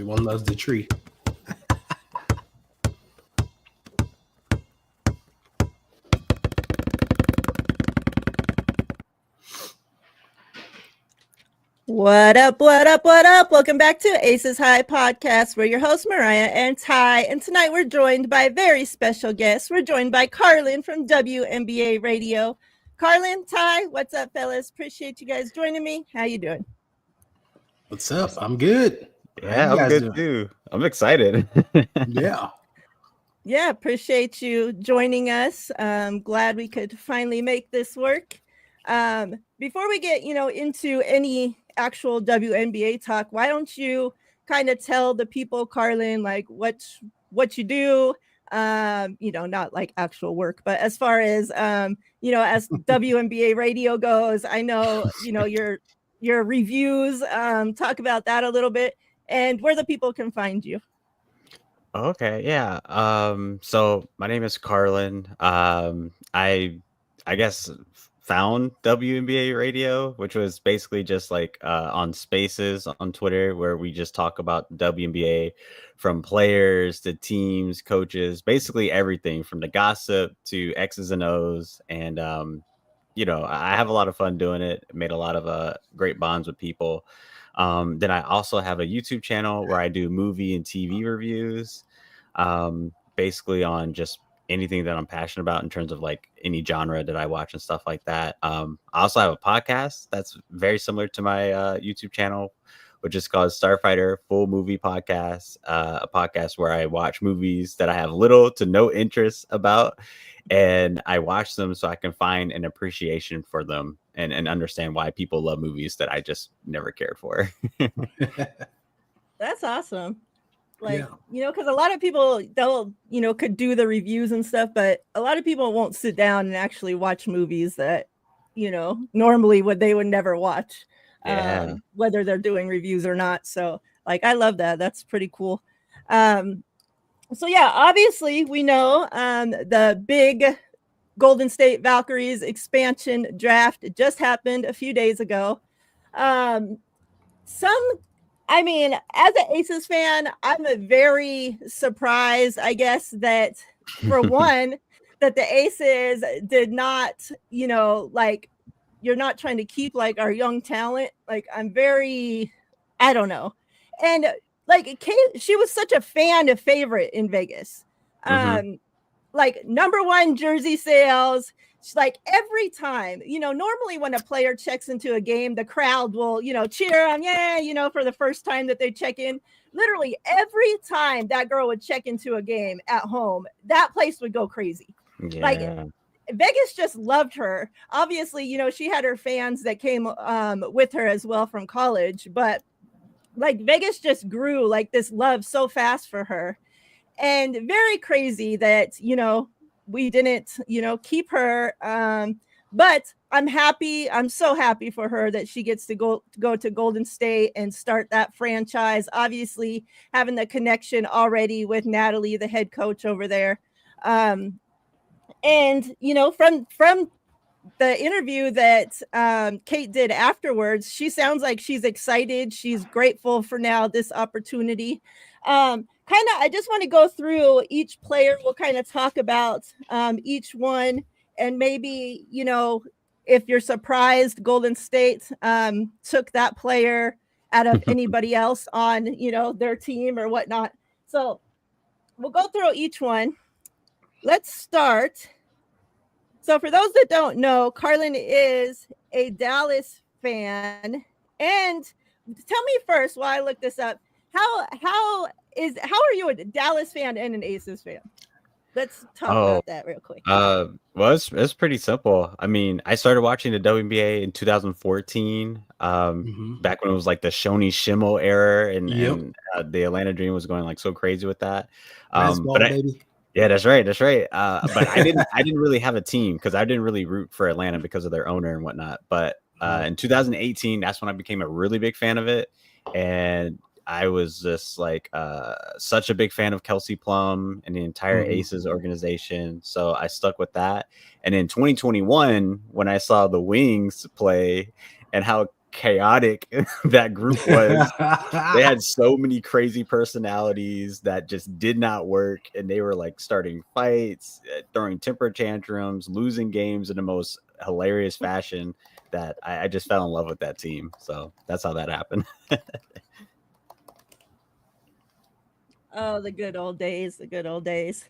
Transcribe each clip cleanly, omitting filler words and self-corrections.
Everyone loves the tree. What up, what up, what up? Welcome back to Aces High Podcast. We're your hosts, Mariah and Ty. And tonight we're joined by a very special guest. We're joined by Carlin from WNBA Radio. Carlin, Ty, what's up, fellas? Appreciate you guys joining me. How you doing? What's up? I'm good. Yeah, I'm good too. I'm excited. Yeah, appreciate you joining us. Glad we could finally make this work. Before we get, into any actual WNBA talk, why don't you kind of tell the people, Carlin, like what you do, not like actual work, but as far as, as WNBA radio goes, I know, your reviews, talk about that a little bit and where the people can find you. Okay, yeah. So my name is Carlin. I guess found WNBA Radio, which was basically just like on Spaces on Twitter, where we just talk about WNBA from players to teams, coaches, basically everything from the gossip to X's and O's. And I have a lot of fun doing it. Made a lot of great bonds with people. Then I also have a YouTube channel where I do movie and TV reviews, basically on just anything that I'm passionate about in terms of like any genre that I watch and stuff like that. I also have a podcast that's very similar to my YouTube channel, which is called Starfighter Full Movie Podcast, a podcast where I watch movies that I have little to no interest about, and I watch them so I can find an appreciation for them and understand why people love movies that I just never cared for. That's awesome. Because a lot of people, they'll, could do the reviews and stuff, but a lot of people won't sit down and actually watch movies that, normally they would never watch, whether they're doing reviews or not. So I love that. That's pretty cool. So yeah, obviously we know the big Golden State Valkyries expansion draft just happened a few days ago. As an Aces fan, I'm very surprised, I guess, that for one, that the Aces did not, you're not trying to keep our young talent. I don't know. And she was such a favorite in Vegas. Number one jersey sales. Every time, normally when a player checks into a game, the crowd will, cheer them, for the first time that they check in. Literally every time that girl would check into a game at home, that place would go crazy. Vegas just loved her. Obviously, she had her fans that came with her as well from college, but Vegas just grew this love so fast for her. And very crazy that, we didn't, keep her. But I'm happy. I'm so happy for her that she gets to go to Golden State and start that franchise. Obviously, having the connection already with Natalie, the head coach over there. And, from the interview that Kate did afterwards, she sounds like she's excited. She's grateful for now this opportunity. I just want to go through each player. We'll kind of talk about each one, and maybe, if you're surprised Golden State took that player out of anybody else on, their team or whatnot. So we'll go through each one. Let's start. So for those that don't know, Carlin is a Dallas fan. And tell me first, while I look this up, how are you a Dallas fan and an Aces fan? Let's talk about that real quick. Well, it's pretty simple. I mean, I started watching the WNBA in 2014, back when it was the Shoni Schimmel era, and the Atlanta Dream was going so crazy with that. Baby. Yeah, that's right. But I didn't really have a team because I didn't really root for Atlanta because of their owner and whatnot. But in 2018, that's when I became a really big fan of it, and I was just such a big fan of Kelsey Plum and the entire Aces organization. So I stuck with that. And in 2021, when I saw the Wings play and how chaotic that group was. They had so many crazy personalities that just did not work, and they were like starting fights, throwing temper tantrums, losing games in the most hilarious fashion that I just fell in love with that team. So that's how that happened. Oh, the good old days, the good old days.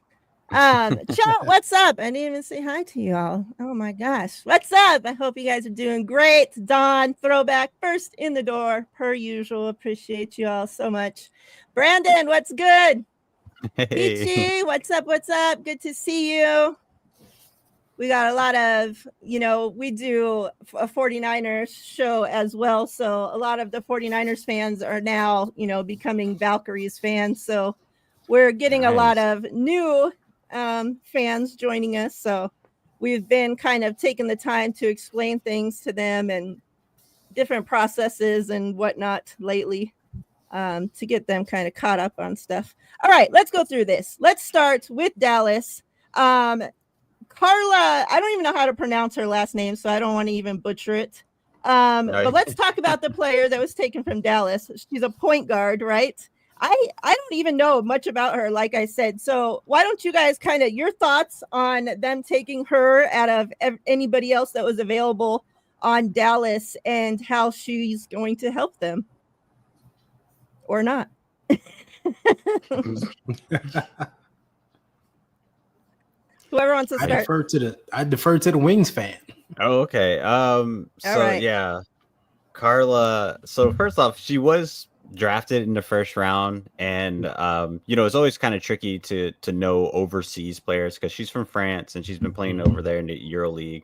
Chat, what's up? I didn't even say hi to you all. Oh my gosh, what's up? I hope you guys are doing great. Don, throwback, first in the door, per usual. Appreciate you all so much. Brandon, what's good? Hey. Peachy, what's up? What's up? Good to see you. We got a lot of, we do a 49ers show as well. So a lot of the 49ers fans are now, becoming Valkyries fans. So we're getting a lot of new fans joining us. So we've been kind of taking the time to explain things to them and different processes and whatnot lately to get them kind of caught up on stuff. All right, let's go through this. Let's start with Dallas. Carla, I don't even know how to pronounce her last name, so I don't want to even butcher it. But let's talk about the player that was taken from Dallas. She's a point guard, right? I don't even know much about her, like I said. So why don't you guys kind of your thoughts on them taking her out of anybody else that was available on Dallas and how she's going to help them or not? Whoever wants to start. I defer to the Wings fan. Oh, okay. Yeah, Carla. So first off, she was drafted in the first round, and it's always kind of tricky to know overseas players because she's from France and she's been playing over there in the EuroLeague.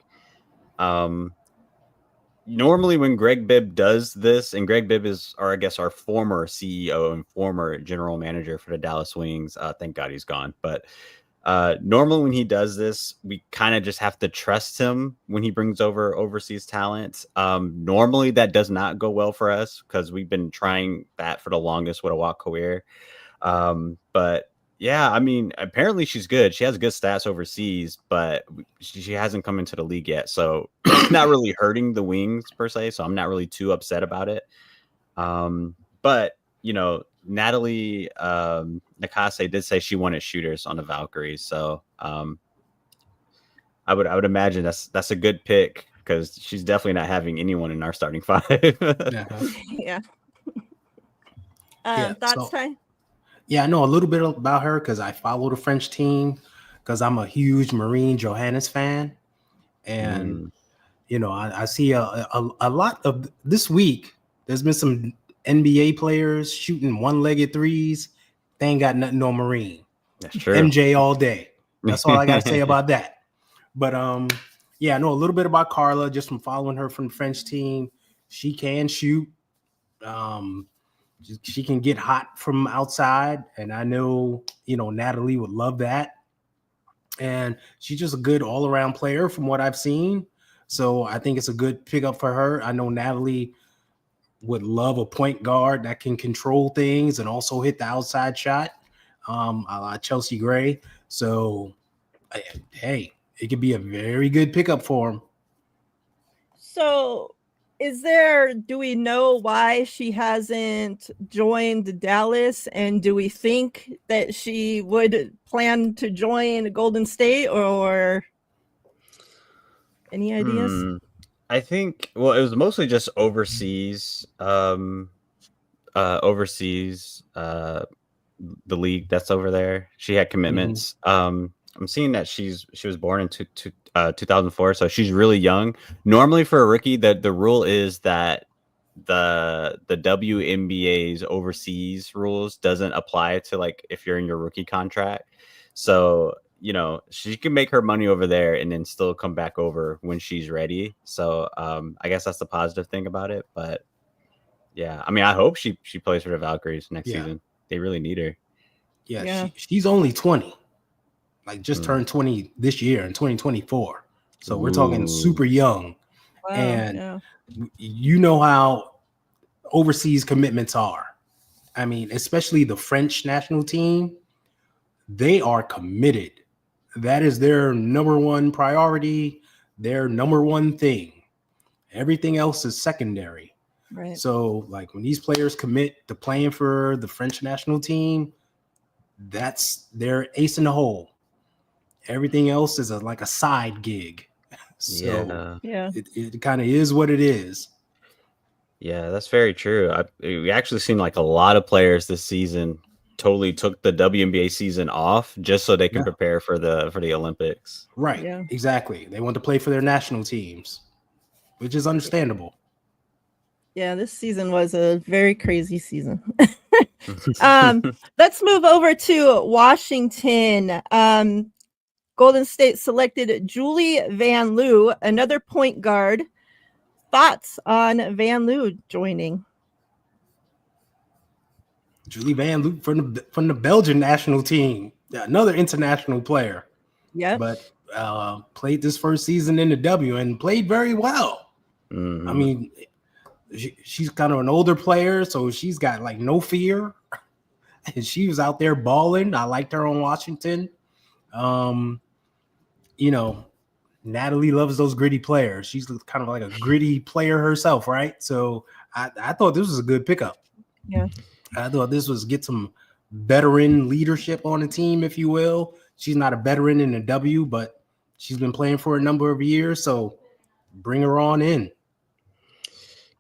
Normally when Greg Bibb does this, and Greg Bibb is our former CEO and former general manager for the Dallas Wings. Thank God he's gone. But normally when he does this, we kind of just have to trust him when he brings over overseas talent. Normally that does not go well for us because we've been trying that for the longest with a Walk career. But yeah, I mean, apparently she's good. She has good stats overseas, but she hasn't come into the league yet. So it's not really hurting the Wings per se. So I'm not really too upset about it. But Natalie Nakase did say she wanted shooters on the Valkyries, so I would imagine that's a good pick because she's definitely not having anyone in our starting five. Yeah. Thoughts, Ty? Yeah, I know a little bit about her because I follow the French team because I'm a huge Marine Johannes fan, and I see a lot of this week. There's been some NBA players shooting one-legged threes. They ain't got nothing on Marine. That's true. MJ all day. That's all I got to say about that. But I know a little bit about Carla just from following her from the French team. She can shoot. She can get hot from outside, and I know Natalie would love that. And she's just a good all-around player from what I've seen. So I think it's a good pickup for her. I know Natalie would love a point guard that can control things and also hit the outside shot, a la Chelsea Gray. So, hey, it could be a very good pickup for him. So, do we know why she hasn't joined Dallas? And do we think that she would plan to join Golden State or any ideas? I think, it was mostly just overseas, the league that's over there. She had commitments. I'm seeing that she was born in 2004, so she's really young. Normally for a rookie, the rule is that the WNBA's overseas rules doesn't apply to like if you're in your rookie contract. So she can make her money over there and then still come back over when she's ready. So I guess that's the positive thing about it. But yeah, I mean, I hope she plays for the Valkyries next season. They really need her. Yeah. She's only 20. Like just turned 20 this year in 2024. So we're talking super young. Wow, and you know how overseas commitments are. I mean, especially the French national team, they are committed. That is their number one priority, their number one thing. Everything else is secondary. Right. So, like when these players commit to playing for the French national team, that's their ace in the hole. Everything else is like a side gig. So Yeah. it kind of is what it is. Yeah, that's very true. We actually seen like a lot of players this season totally took the WNBA season off just so they can Yeah. prepare for the Olympics. Right. Yeah. Exactly. They want to play for their national teams, which is understandable. Yeah, this season was a very crazy season. Let's move over to Washington. Golden State selected Julie Van Loo, another point guard. Thoughts on Van Loo joining? Julie Van Loo from the Belgian national team, another international player. Yep. But played this first season in the W and played very well. Mhm. I mean, she's kind of an older player, so she's got like no fear. And she was out there balling. I liked her on Washington. You know, Natalie loves those gritty players. She's kind of like a gritty player herself, right? So I thought this was a good pickup. Yeah. I thought this was get some veteran leadership on the team, if you will. She's not a veteran in the W, but she's been playing for a number of years. So bring her on in.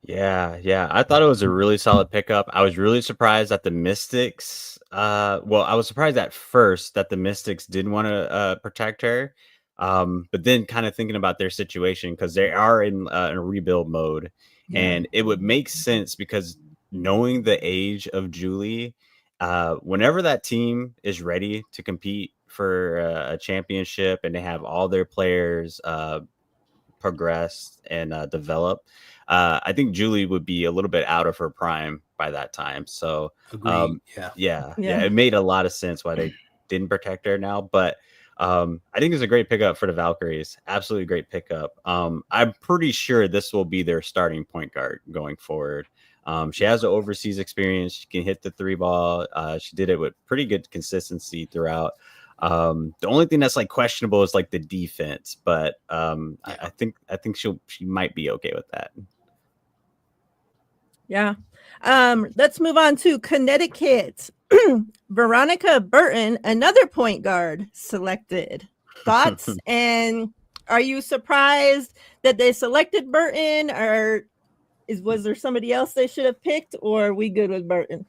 Yeah. I thought it was a really solid pickup. I was really surprised that the Mystics. Well, I was surprised at first that the Mystics didn't want to protect her. But then kind of thinking about their situation because they are in a rebuild mode, and it would make sense because knowing the age of Julie, whenever that team is ready to compete for a championship and they have all their players progress and develop, I think Julie would be a little bit out of her prime by that time. So yeah, it made a lot of sense why they didn't protect her now. But I think it's a great pickup for the Valkyries. Absolutely great pickup. I'm pretty sure this will be their starting point guard going forward. She has the overseas experience. She can hit the three ball. She did it with pretty good consistency throughout. The only thing that's like questionable is like the defense, but I think she might be okay with that. Yeah. Let's move on to Connecticut. Veronica Burton, another point guard selected. Thoughts? And are you surprised that they selected Burton, or was there somebody else they should have picked, or are we good with Burton?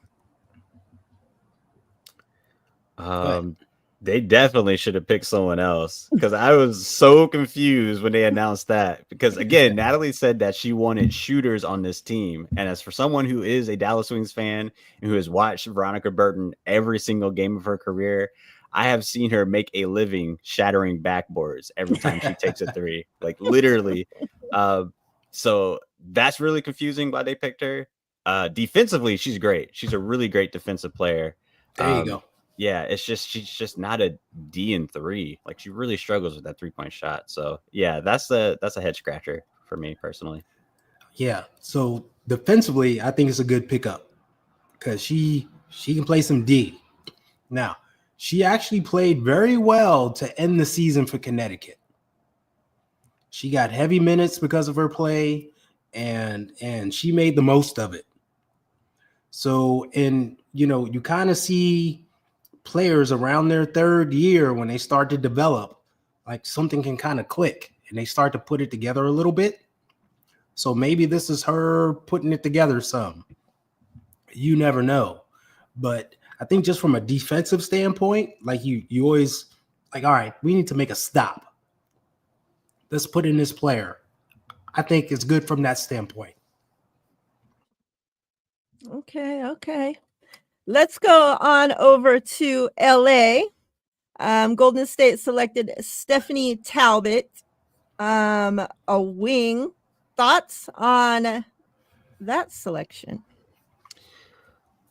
They definitely should have picked someone else because I was so confused when they announced that. Because again, Natalie said that she wanted shooters on this team. And as for someone who is a Dallas Wings fan and who has watched Veronica Burton every single game of her career, I have seen her make a living shattering backboards every time she takes a three, like literally. So that's really confusing why they picked her. Defensively, she's great. She's a really great defensive player. There you go. Yeah, it's just she's just not a D in three. Like she really struggles with that 3-point shot. So yeah, that's a head scratcher for me personally. Yeah. So defensively, I think it's a good pickup because she can play some D. Now, she actually played very well to end the season for Connecticut. She got heavy minutes because of her play, and she made the most of it. So, and you kind of see players around their third year when they start to develop, like something can kind of click and they start to put it together a little bit. So maybe this is her putting it together some. You never know. But I think just from a defensive standpoint, like you always like, all right, we need to make a stop. Let's put in this player. I think it's good from that standpoint. Okay. Let's go on over to LA. Golden State selected Stephanie Talbot, a wing. Thoughts on that selection?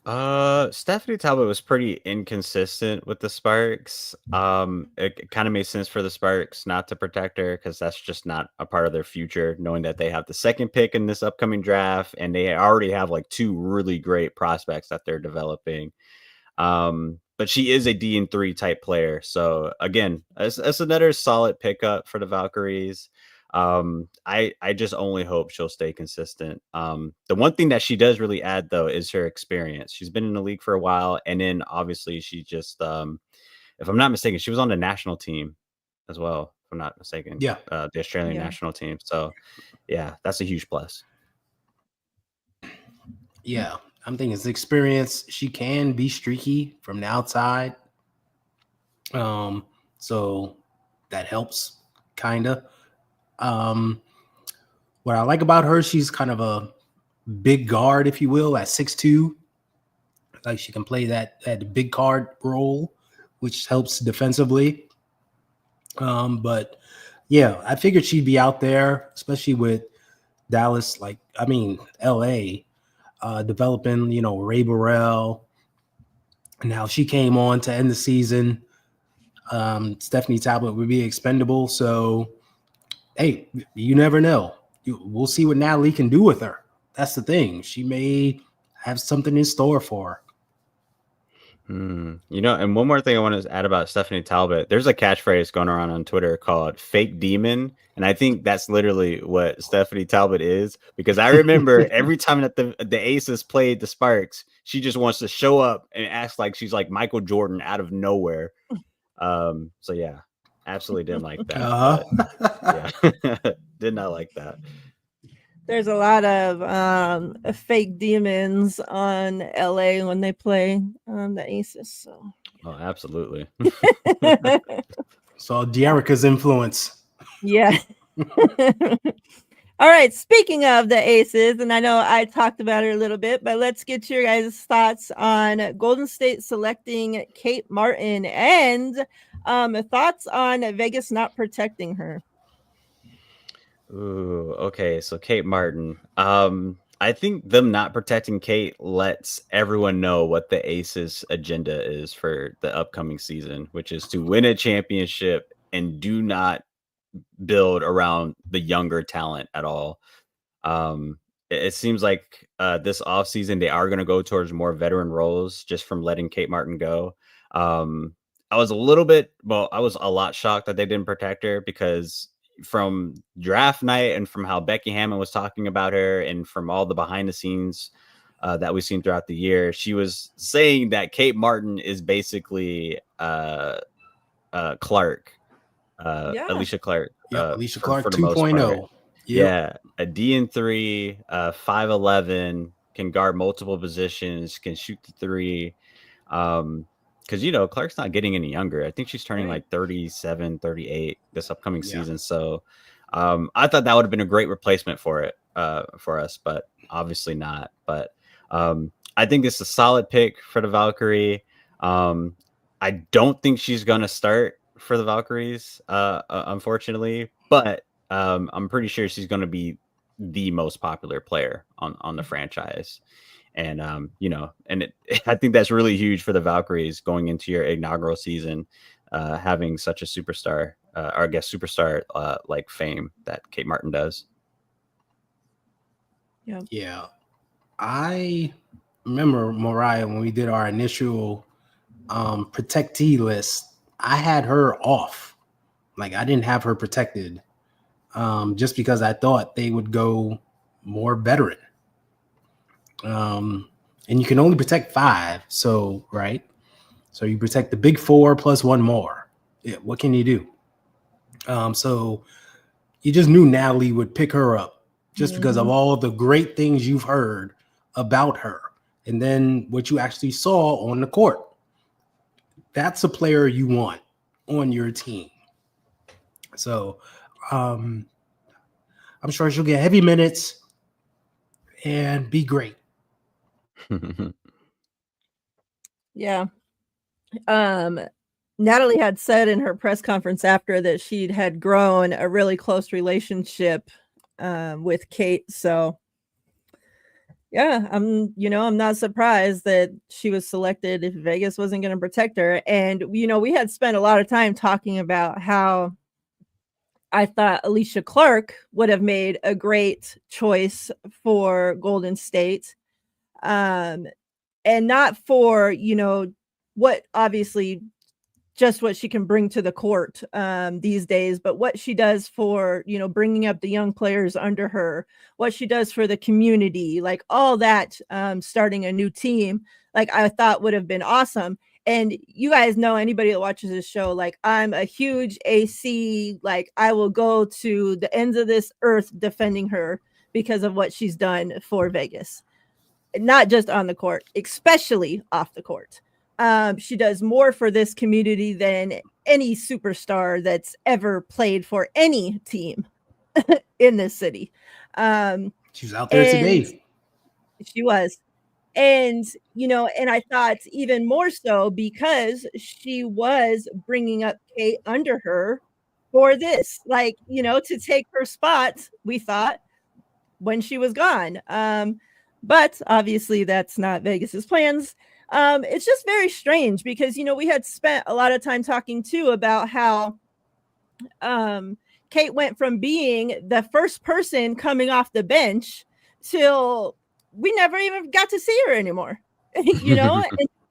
Stephanie Talbot was pretty inconsistent with the Sparks. It kind of made sense for the Sparks not to protect her because that's just not a part of their future, knowing that they have the second pick in this upcoming draft and they already have like two really great prospects that they're developing. But she is a D3 type player. So again, it's another solid pickup for the Valkyries. I just only hope she'll stay consistent. The one thing that she does really add though is her experience. She's been in the league for a while, and then obviously she just if I'm not mistaken, she was on the national team as well. If I'm not mistaken, Yeah. the Australian national team. So yeah, that's a huge plus. Yeah, I'm thinking it's experience. She can be streaky from the outside. So that helps kind of. What I like about her, she's kind of a big guard, if you will, at 6'2". Like she can play that big guard role, which helps defensively. But yeah, I figured she'd be out there, especially with Dallas, LA, developing, Ray Burrell. Now she came on to end the season. Stephanie Talbot would be expendable. So, hey, you never know. We'll see what Natalie can do with her. That's the thing. She may have something in store for her. And one more thing I want to add about Stephanie Talbot. There's a catchphrase going around on Twitter called "fake demon," and I think that's literally what Stephanie Talbot is. Because I remember every time that the Aces played the Sparks, she just wants to show up and act like she's like Michael Jordan out of nowhere. So yeah, absolutely didn't like that. Yeah, did not like that. There's a lot of fake demons on LA when they play the Aces. So. Oh, absolutely. So De'Erica's influence. Yeah. All right. Speaking of the Aces, and I know I talked about it a little bit, but let's get your guys' thoughts on Golden State selecting Kate Martin and thoughts on Vegas not protecting her. Ooh, okay. So Kate Martin. I think them not protecting Kate lets everyone know what the Aces agenda is for the upcoming season, which is to win a championship and do not build around the younger talent at all. It seems like this offseason they are going to go towards more veteran roles just from letting Kate Martin go. I was a lot shocked that they didn't protect her because from draft night and from how Becky Hammon was talking about her and from all the behind the scenes that we've seen throughout the year, she was saying that Kate Martin is basically Clark, Alicia Clark. Alicia Clark for the most part. 2.0. Yeah, a D&3, 5'11", can guard multiple positions, can shoot the three. Because, Clark's not getting any younger. I think she's turning like 37, 38 this upcoming season. So I thought that would have been a great replacement for us, but obviously not. But I think it's a solid pick for the Valkyrie. I don't think she's going to start for the Valkyries, unfortunately, but I'm pretty sure she's going to be the most popular player on the franchise. And, I think that's really huge for the Valkyries going into your inaugural season, having such a superstar, or I guess superstar like fame that Kate Martin does. Yeah. I remember, Mariah, when we did our initial protectee list, I had her off. Like, I didn't have her protected just because I thought they would go more veteran. And you can only protect 5. So, right. So you protect the big 4 plus 1 more. Yeah, what can you do? So you just knew Natalie would pick her up just because of all the great things you've heard about her. And then what you actually saw on the court. That's a player you want on your team. So I'm sure she'll get heavy minutes and be great. Yeah. Natalie had said in her press conference after that she had grown a really close relationship with Kate. So yeah, I'm not surprised that she was selected if Vegas wasn't going to protect her. And, we had spent a lot of time talking about how I thought Alicia Clark would have made a great choice for Golden State. And not for, what obviously just what she can bring to the court these days, but what she does for, bringing up the young players under her, what she does for the community, like all that, starting a new team, like I thought would have been awesome. And you guys know, anybody that watches this show, like I'm a huge AC, like I will go to the ends of this earth defending her because of what she's done for Vegas, not just on the court, especially off the court. She does more for this community than any superstar that's ever played for any team in this city. She was out there today. She was. And, and I thought even more so because she was bringing up Kate under her for this, like, to take her spot, we thought, when she was gone. But obviously that's not Vegas's plans. It's just very strange because, we had spent a lot of time talking too about how Kate went from being the first person coming off the bench till we never even got to see her anymore. It's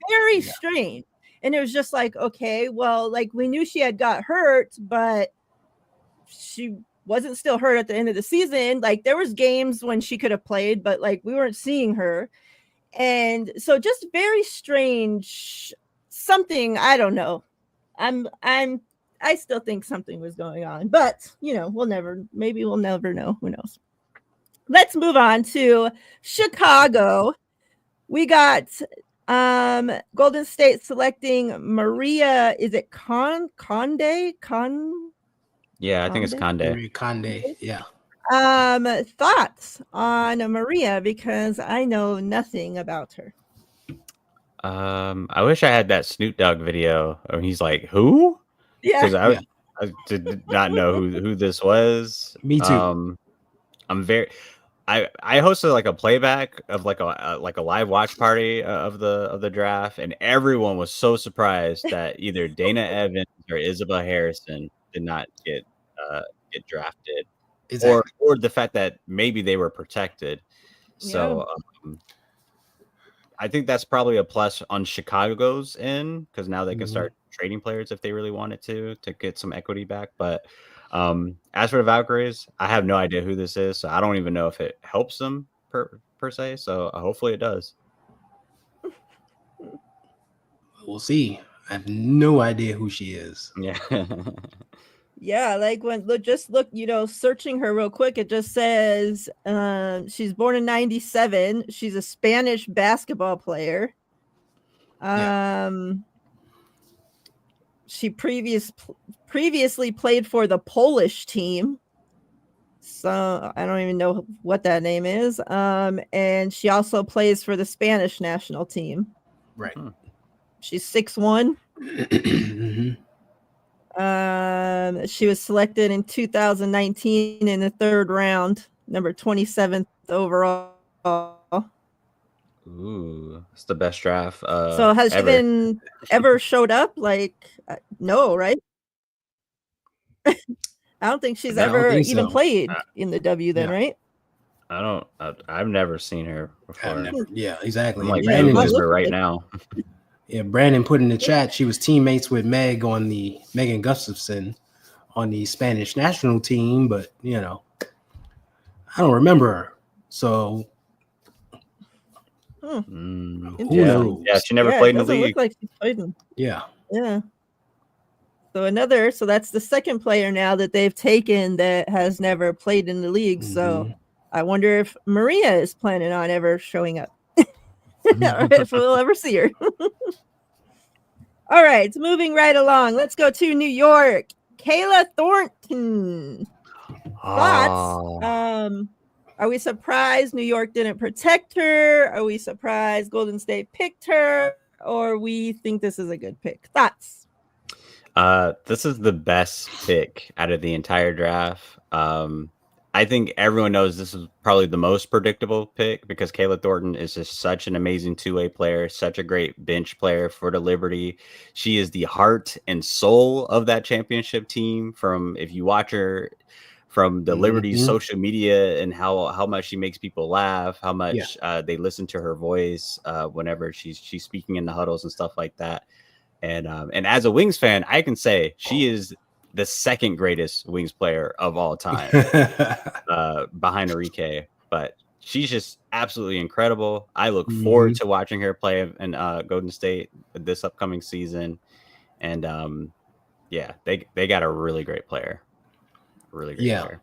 very strange. And it was just like, okay, well, like we knew she had got hurt, but she wasn't still hurt at the end of the season. Like there was games when she could have played, but like we weren't seeing her. And so just very strange, something, I don't know. I still think something was going on, but we'll never know. Who knows? Let's move on to Chicago. We got Golden State selecting Maria. Is it Conde? Yeah, I think it's Conde. Maria Conde. Yeah. Thoughts on Maria, because I know nothing about her. I wish I had that Snoop Dogg video when he's like, "Who?" Yeah, because I did not know who this was. Me too. I hosted like a playback of like a live watch party of the draft, and everyone was so surprised that either Dana Evans or Isabel Harrison did not get drafted. Exactly. Or the fact that maybe they were protected. So I think that's probably a plus on Chicago's end, because now they can start trading players if they really wanted to get some equity back. But as for the Valkyries, I have no idea who this is, so I don't even know if it helps them per se. So hopefully it does. We'll see. I have no idea who she is. Yeah. Yeah, like searching her real quick, it just says she's born in 97. She's a Spanish basketball player. She previously played for the Polish team. So I don't even know what that name is. And she also plays for the Spanish national team. Right. She's 6'1". Mm-hmm. She was selected in 2019 in the third round, number 27th overall. Ooh, it's the best draft. So has she been ever showed up? Like, no, right? I don't think she's ever even played in the W then, right? I've never seen her before. Yeah, exactly. I'm like, Brandon her right now. Yeah, Brandon put in the chat she was teammates with Megan Gustafson on the Spanish national team, but I don't remember her. So who knows? Yeah, she never played in the league. Look like she played in. Yeah. So that's the second player now that they've taken that has never played in the league. So I wonder if Maria is planning on ever showing up. Or if we'll ever see her. All right, moving right along. Let's go to New York. Kayla Thornton. Thoughts? Are we surprised New York didn't protect her? Are we surprised Golden State picked her? Or we think this is a good pick? Thoughts? This is the best pick out of the entire draft. I think everyone knows this is probably the most predictable pick because Kayla Thornton is just such an amazing two-way player, such a great bench player for the Liberty. She is the heart and soul of that championship team. If you watch her from the Liberty's social media and how much she makes people laugh, how much they listen to her voice whenever she's speaking in the huddles and stuff like that. And as a Wings fan, I can say she is the second greatest Wings player of all time, behind Enrique. But she's just absolutely incredible. I look forward to watching her play in Golden State this upcoming season. And yeah, they got a really great player. Really great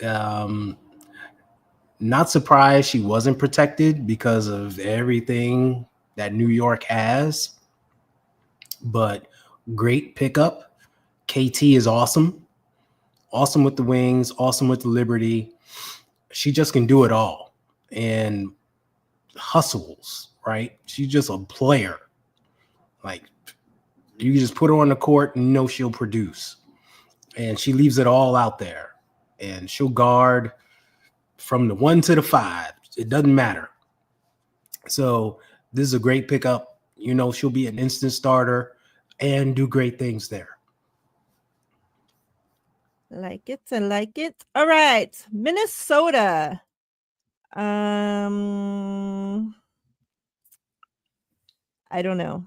player. Not surprised she wasn't protected because of everything that New York has, but great pickup. KT is awesome with the Wings, awesome with the Liberty. She just can do it all and hustles, right? She's just a player. Like, you just put her on the court and you know she'll produce, and she leaves it all out there, and she'll guard from the 1 to the 5. It doesn't matter. So this is a great pickup. You know, she'll be an instant starter and do great things there. Like it. I like it. All right. Minnesota. I don't know.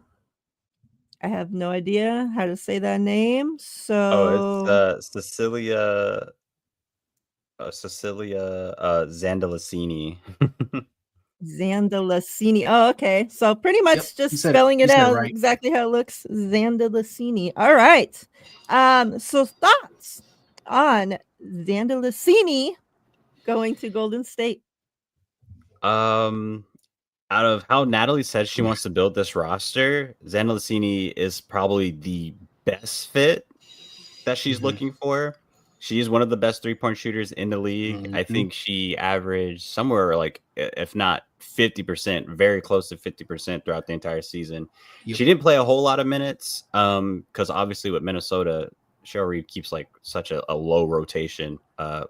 I have no idea how to say that name. So it's Cecilia Zandalicini. Zandalicini. Oh, okay. So pretty much just spelling it out right. Exactly how it looks. Zandalicini. All right. So thoughts on Zandalicini going to Golden State? Out of how Natalie said she wants to build this roster, Zandalicini is probably the best fit that she's looking for. She is one of the best 3-point shooters in the league. I think she averaged somewhere like, if not 50%, very close to 50% throughout the entire season. She didn't play a whole lot of minutes because obviously with Minnesota, Cheryl Reeve keeps like such a low rotation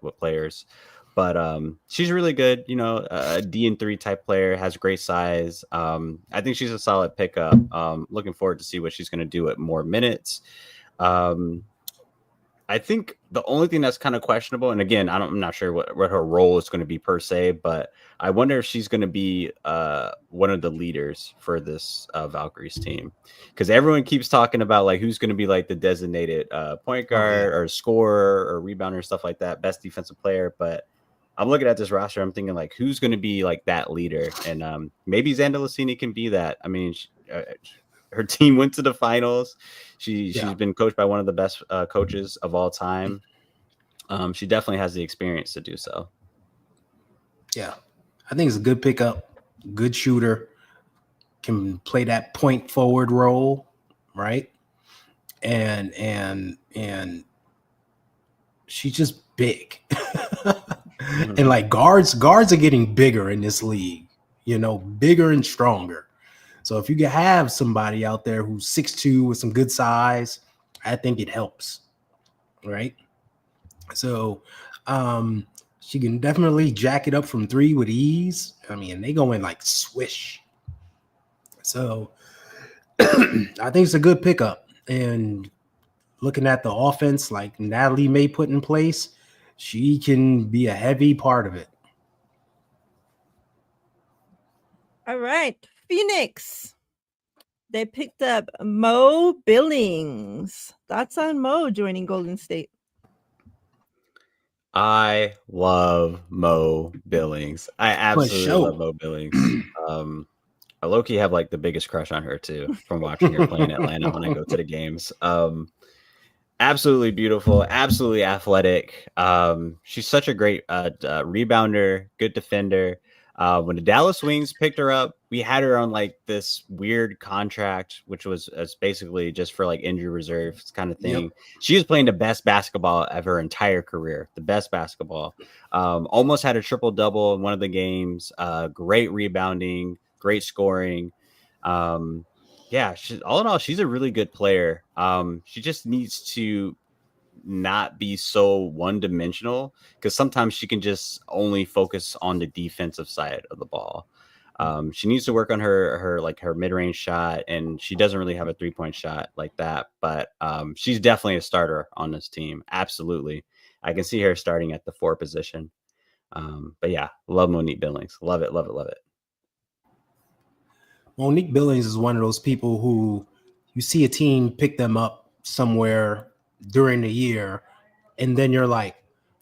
with players. But she's really good, you know, a D&3 type player, has great size. I think she's a solid pickup. Looking forward to see what she's going to do at more minutes. I think the only thing that's kind of questionable, and again, I'm not sure what her role is going to be per se, but I wonder if she's going to be one of the leaders for this Valkyries team, because everyone keeps talking about like who's going to be like the designated point guard or scorer or rebounder, stuff like that, best defensive player. But I'm looking at this roster, I'm thinking like who's going to be like that leader, and maybe Zandalicini can be that. I mean, her team went to the finals. She's been coached by one of the best coaches of all time. She definitely has the experience to do so. Yeah, I think it's a good pickup. Good shooter, can play that point forward role, right? And she's just big. And like guards are getting bigger in this league, you know, bigger and stronger. So if you can have somebody out there who's 6'2" with some good size, I think it helps, right? So she can definitely jack it up from 3 with ease. I mean, they go in like swish. So I think it's a good pickup. And looking at the offense like Natalie may put in place, she can be a heavy part of it. All right. Phoenix. They picked up Mo Billings. Thoughts on Mo joining Golden State? I love Mo Billings. I absolutely love Mo Billings. I low-key have like the biggest crush on her too from watching her play in Atlanta when I go to the games. Absolutely beautiful, absolutely athletic. She's such a great rebounder, good defender. When the Dallas Wings picked her up, we had her on like this weird contract, which was basically just for like injury reserve kind of thing. She was playing the best basketball of her entire career, the best basketball. Almost had a triple-double in one of the games. Great rebounding, great scoring. Yeah, all in all, she's a really good player. She just needs to not be so one-dimensional, because sometimes she can just only focus on the defensive side of the ball. She needs to work on her mid-range shot, and she doesn't really have a 3-point shot like that. But she's definitely a starter on this team. Absolutely, I can see her starting at the 4 position. But yeah, love Monique Billings. Love it. Monique Billings is one of those people who you see a team pick them up somewhere during the year, and then you're like,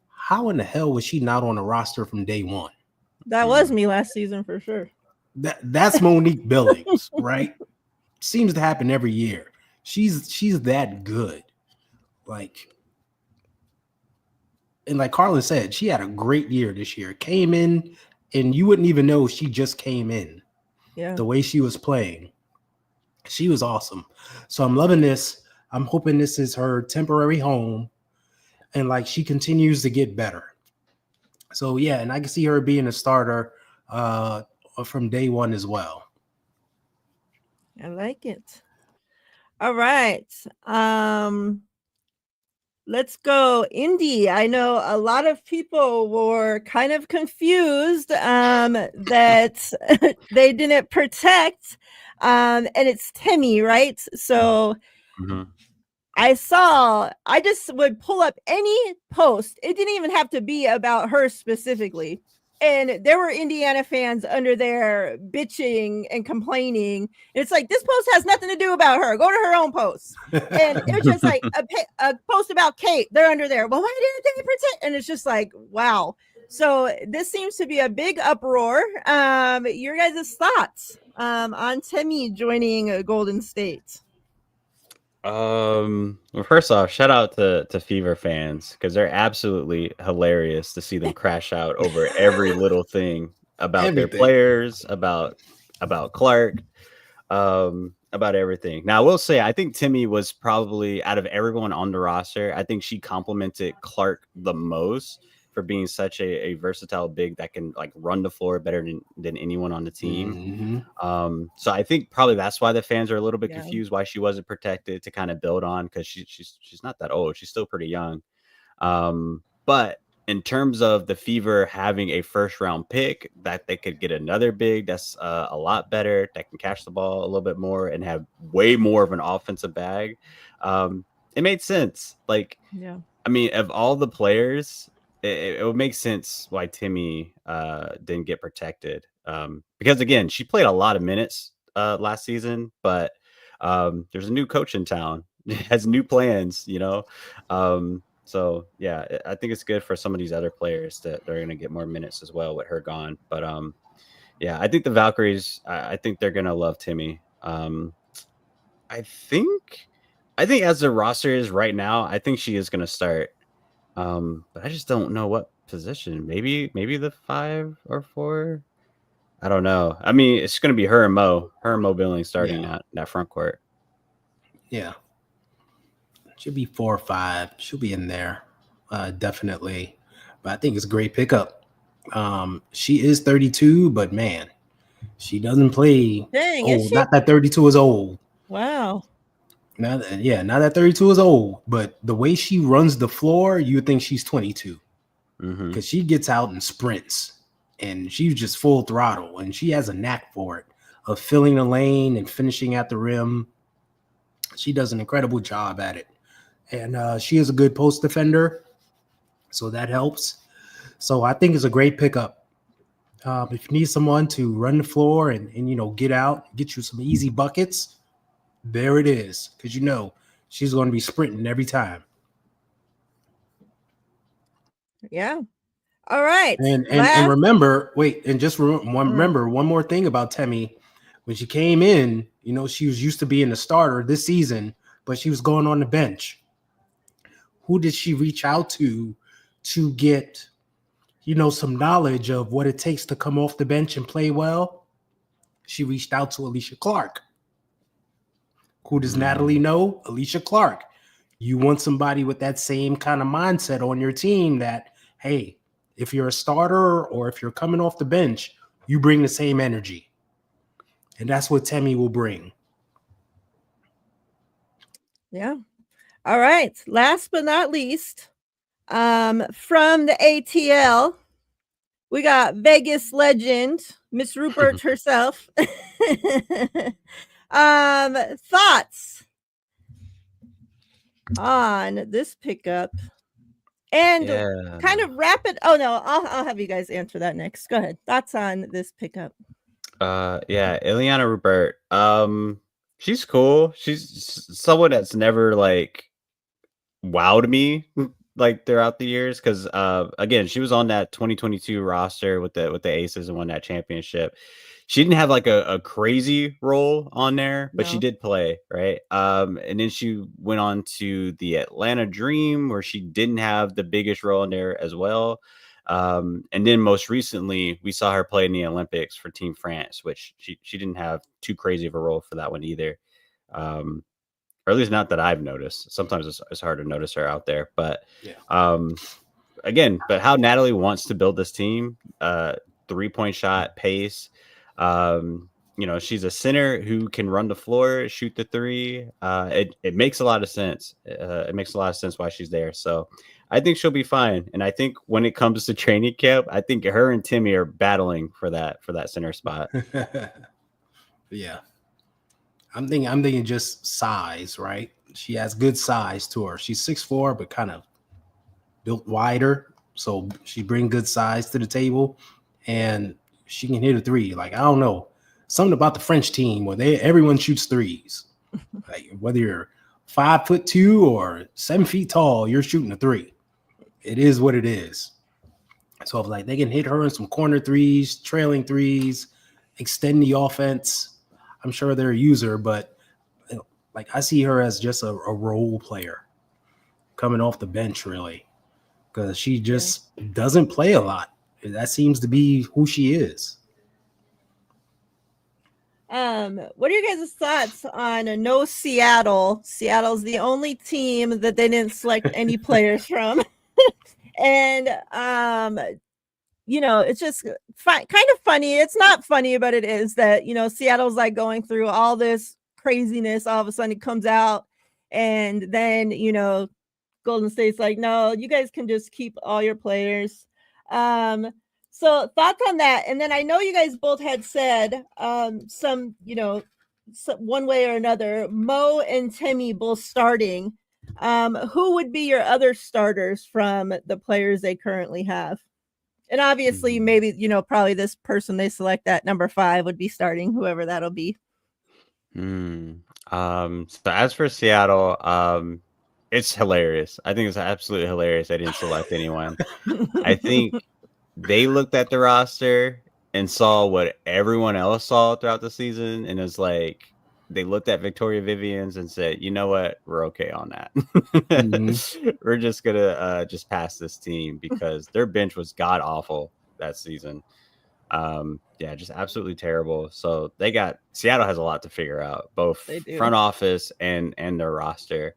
how in the hell was she not on the roster from day one? That was me last season for sure. That's Monique Billings, right? Seems to happen every year. She's that good. Like, and like Carlin said, she had a great year this year. Came in, and you wouldn't even know she just came in. Yeah. The way she was playing, she was awesome. So I'm loving this. I'm hoping this is her temporary home, and like she continues to get better. So yeah, and I can see her being a starter from day one as well. I like it. All right. Let's go Indy. I know a lot of people were kind of confused that they didn't protect and it's Timmy, right? So I just would pull up any post. It didn't even have to be about her specifically. And there were Indiana fans under there bitching and complaining. It's like, this post has nothing to do about her. Go to her own post. And it was just like a post about Kate. They're under there. Well, why didn't they protect? And it's just like, wow. So this seems to be a big uproar. Your guys' thoughts on Timmy joining Golden State? Well, first off, shout out to Fever fans because they're absolutely hilarious to see them crash out over every little thing about their players, about Clark, about everything. Now, I will say, I think Timmy was probably out of everyone on the roster, I think she complimented Clark the most for being such a versatile big that can like run the floor better than anyone on the team. So I think probably that's why the fans are a little bit confused why she wasn't protected to kind of build on, because she's not that old. She's still pretty young. But in terms of the Fever having a first round pick that they could get another big that's a lot better, that can catch the ball a little bit more and have way more of an offensive bag, it made sense. Like, I mean, of all the players, it would make sense why Timmy didn't get protected. Because again, she played a lot of minutes last season, but there's a new coach in town, has new plans, you know. So yeah, I think it's good for some of these other players that they're going to get more minutes as well with her gone. But yeah, I think the Valkyries, I think they're going to love Timmy. I think as the roster is right now, I think she is going to start. But I just don't know what position. Maybe the 5 or 4. I don't know. I mean, it's going to be her and Mo Billings starting that front court. Yeah, should be 4 or 5. She'll be in there, definitely. But I think it's a great pickup. She is 32, but man, she doesn't play old. Not that 32 is old. Wow. Now that 32 is old, but the way she runs the floor, you would think she's 22 because she gets out and sprints and she's just full throttle, and she has a knack for it of filling the lane and finishing at the rim. She does an incredible job at it, and she is a good post defender, so that helps. So I think it's a great pickup. If you need someone to run the floor and get out, get you some easy buckets, there it is, because she's going to be sprinting every time. Yeah. All right. And remember, remember one more thing about Temi. When she came in, she was used to being a starter this season, but she was going on the bench. Who did she reach out to get, some knowledge of what it takes to come off the bench and play well? She reached out to Alicia Clark. Who does Natalie know? Alicia Clark. You want somebody with that same kind of mindset on your team that, hey, if you're a starter or if you're coming off the bench, you bring the same energy. And that's what Temi will bring. Yeah. All right. Last but not least, from the ATL, we got Vegas legend, Miss Rupert herself. Thoughts on this pickup and kind of rapid. Oh no, I'll have you guys answer that next. Go ahead. Thoughts on this pickup? Ileana Rupert. She's cool. She's someone that's never like wowed me like throughout the years because again she was on that 2022 roster with the Aces and won that championship. She didn't have like a crazy role on there, but she No. did play, right? And then she went on to the Atlanta Dream where she didn't have the biggest role in there as well. And then most recently we saw her play in the Olympics for Team France, which she didn't have too crazy of a role for that one either. um or at least not that I've noticed. Sometimes it's hard to notice her out there, but Yeah. again, but how Natalie wants to build this team, 3-point shot pace. She's a center who can run the floor, shoot the three. It makes a lot of sense. It makes a lot of sense why she's there. So I think she'll be fine. And I think when it comes to training camp, I think her and Timmy are battling for that center spot. Yeah. I'm thinking just size, right? She has good size to her. She's 6'4", but kind of built wider. So she bring good size to the table, and she can hit a three. Like, I don't know, something about the French team where everyone shoots threes. Like whether you're 5'2" or 7 feet tall, you're shooting a three. It is what it is. So if like they can hit her in some corner threes, trailing threes, extend the offense, I'm sure they're a user, but like I see her as just a role player coming off the bench, really, because she just doesn't play a lot. That seems to be who she is. What are you guys' thoughts on no Seattle? Seattle's the only team that they didn't select any players from. And it's just kind of funny. It's not funny, but it is that Seattle's like going through all this craziness. All of a sudden, it comes out, and then Golden State's like, no, you guys can just keep all your players. So thoughts on that? And then I know you guys both had said some one way or another, Mo and Timmy both starting. Who would be your other starters from the players they currently have? And obviously, maybe, probably this person they select at number 5 would be starting, whoever that'll be. So as for Seattle, it's hilarious. I think it's absolutely hilarious they didn't select anyone. I think they looked at the roster and saw what everyone else saw throughout the season, and it's like they looked at Victoria Vivian's and said, "You know what? We're okay on that. We're just gonna just pass this team because their bench was god awful that season. Just absolutely terrible. So Seattle has a lot to figure out, both front office and their roster.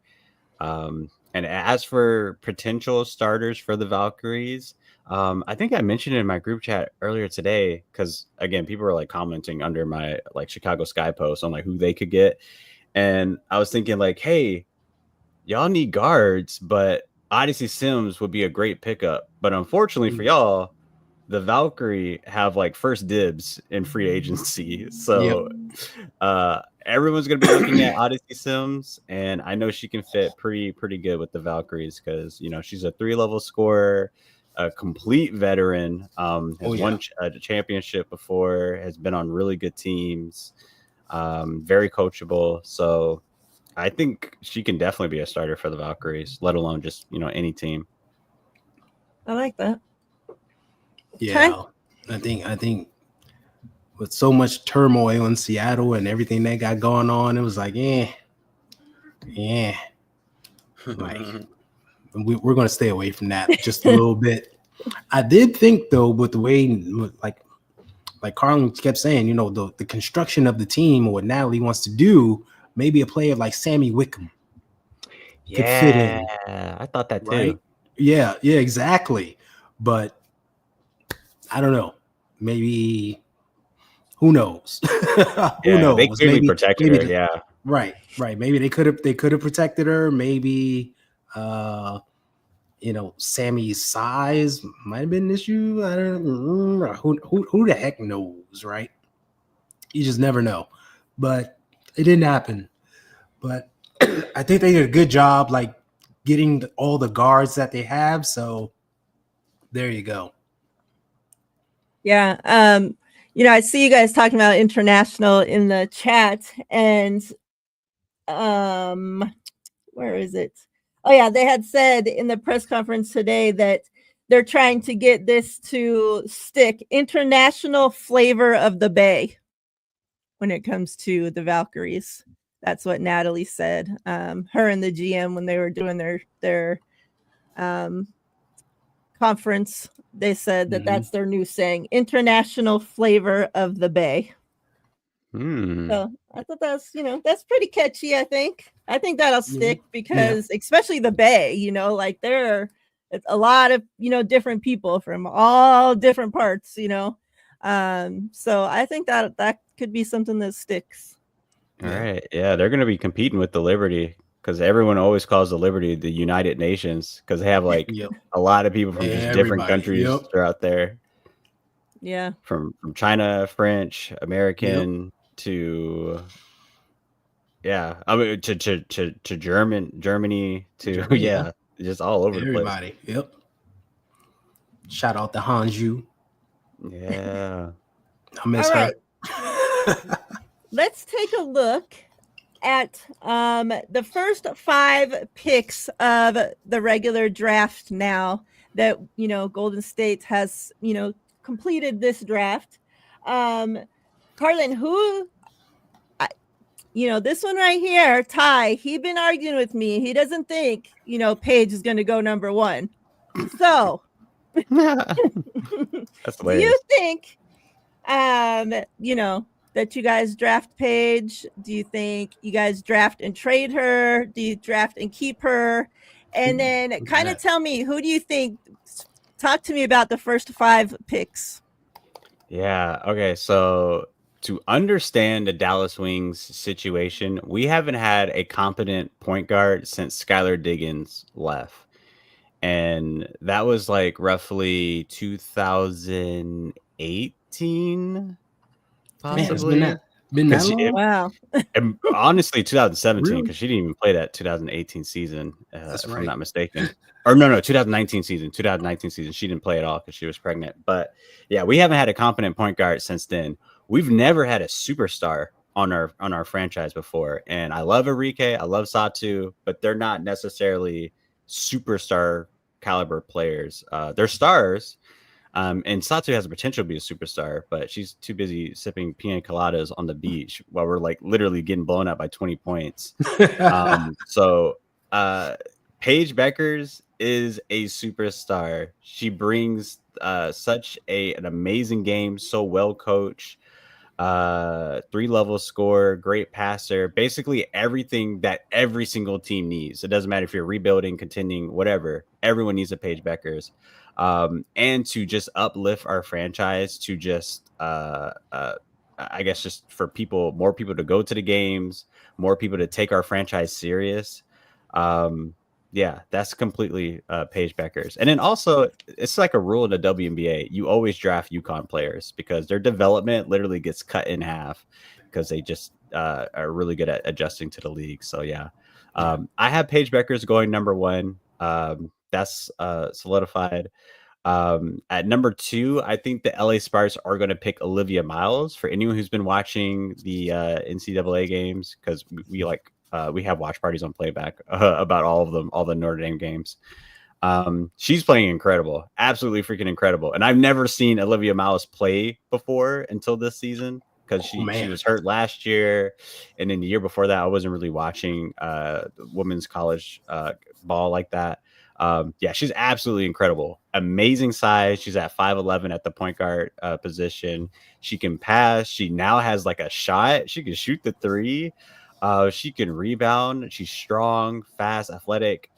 And as for potential starters for the Valkyries, I think I mentioned it in my group chat earlier today because again, people were like commenting under my like Chicago Sky post on like who they could get, and I was thinking like, hey, y'all need guards, but Odyssey Sims would be a great pickup. But unfortunately for y'all, the Valkyrie have like first dibs in free agency, so everyone's gonna be looking at Odyssey Sims, and I know she can fit pretty good with the Valkyries because she's a 3-level scorer, a complete veteran, has won a championship before, has been on really good teams, very coachable. So I think she can definitely be a starter for the Valkyries, let alone just any team. I like that. Yeah, I think with so much turmoil in Seattle and everything they got going on, it was like, like we're going to stay away from that just a little bit. I did think though, with the way like Carlin kept saying, the construction of the team or what Natalie wants to do, maybe a player like Sammy Wickham could fit in. I thought that too. Right? Yeah, exactly. But I don't know. Maybe who knows? Who knows? They clearly protected her. Yeah. Right. Maybe they could have protected her. Maybe Sammy's size might have been an issue. I don't know. Who the heck knows, right? You just never know. But it didn't happen. But I think they did a good job like getting all the guards that they have. So there you go. Yeah. I see you guys talking about international in the chat, and where is it? Oh yeah, they had said in the press conference today that they're trying to get this to stick, international flavor of the Bay when it comes to the Valkyries. That's what Natalie said. Her and the GM when they were doing their conference, they said that that's their new saying, international flavor of the Bay. So I thought that's pretty catchy. I think that'll stick because especially the Bay, like there are a lot of different people from all different parts, so I think that could be something that sticks. All right, yeah, they're going to be competing with the Liberty because everyone always calls the Liberty the United Nations because they have like a lot of people from just different countries throughout there. Yeah, from China, French, American. To I mean to Germany to just all over everybody. The place. Shout out to Hanju. Yeah, I miss her. Let's take a look at the first 5 picks of the regular draft now that Golden State has completed this draft. Carlin, who this one right here, Ty, he been arguing with me. He doesn't think, Paige is going to go number 1. So, that's do you think, that you guys draft Paige? Do you think you guys draft and trade her? Do you draft and keep her? And then kind of tell me, who do you think? Talk to me about the first 5 picks. Yeah. Okay. So to understand the Dallas Wings situation, we haven't had a competent point guard since Skylar Diggins left. And that was like roughly 2018, possibly. Man, been that long? Wow. And honestly, 2017, because she didn't even play that 2018 season, if I'm not mistaken. Or no, 2019 season. 2019 season, she didn't play at all because she was pregnant. But yeah, we haven't had a competent point guard since then. We've never had a superstar on our franchise before. And I love Enrique, I love Satu, but they're not necessarily superstar caliber players. They're stars. And Satu has the potential to be a superstar, but she's too busy sipping pina coladas on the beach while we're like literally getting blown out by 20 points. So Paige Beckers is a superstar. She brings such an amazing game, so well coached, 3-level scorer, great passer, basically everything that every single team needs. It doesn't matter if you're rebuilding, contending, whatever. Everyone needs a Paige Beckers. And to just uplift our franchise to just, I guess, just for more people to go to the games, more people to take our franchise serious. Yeah, that's completely Paige Beckers. And then also, it's like a rule in the WNBA. You always draft UConn players because their development literally gets cut in half because they just are really good at adjusting to the league. So, yeah. I have Paige Beckers going number 1. That's solidified. At number 2, I think the LA Sparks are going to pick Olivia Miles. For anyone who's been watching the NCAA games, because we have watch parties on playback about all of them, all the Notre Dame games. She's playing incredible, absolutely freaking incredible. And I've never seen Olivia Miles play before until this season because she was hurt last year. And then the year before that, I wasn't really watching women's college ball like that. Yeah, she's absolutely incredible. Amazing size. She's at 5'11" at the point guard position. She can pass. She now has like a shot. She can shoot the 3. She can rebound. She's strong, fast, athletic.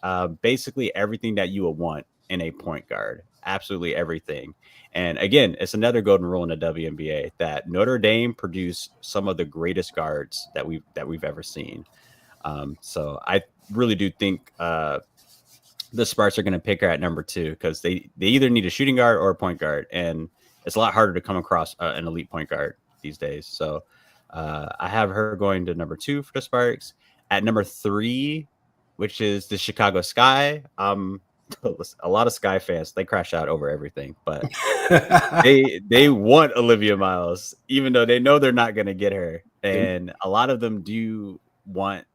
Basically everything that you would want in a point guard. Absolutely everything. And again, it's another golden rule in the WNBA that Notre Dame produced some of the greatest guards that we've ever seen. So I really do think the Sparks are going to pick her at number 2 because they either need a shooting guard or a point guard, and it's a lot harder to come across an elite point guard these days. So I have her going to number 2 for the Sparks. At number 3, which is the Chicago Sky. A lot of Sky fans, they crash out over everything, but they want Olivia Miles, even though they know they're not going to get her. And a lot of them do want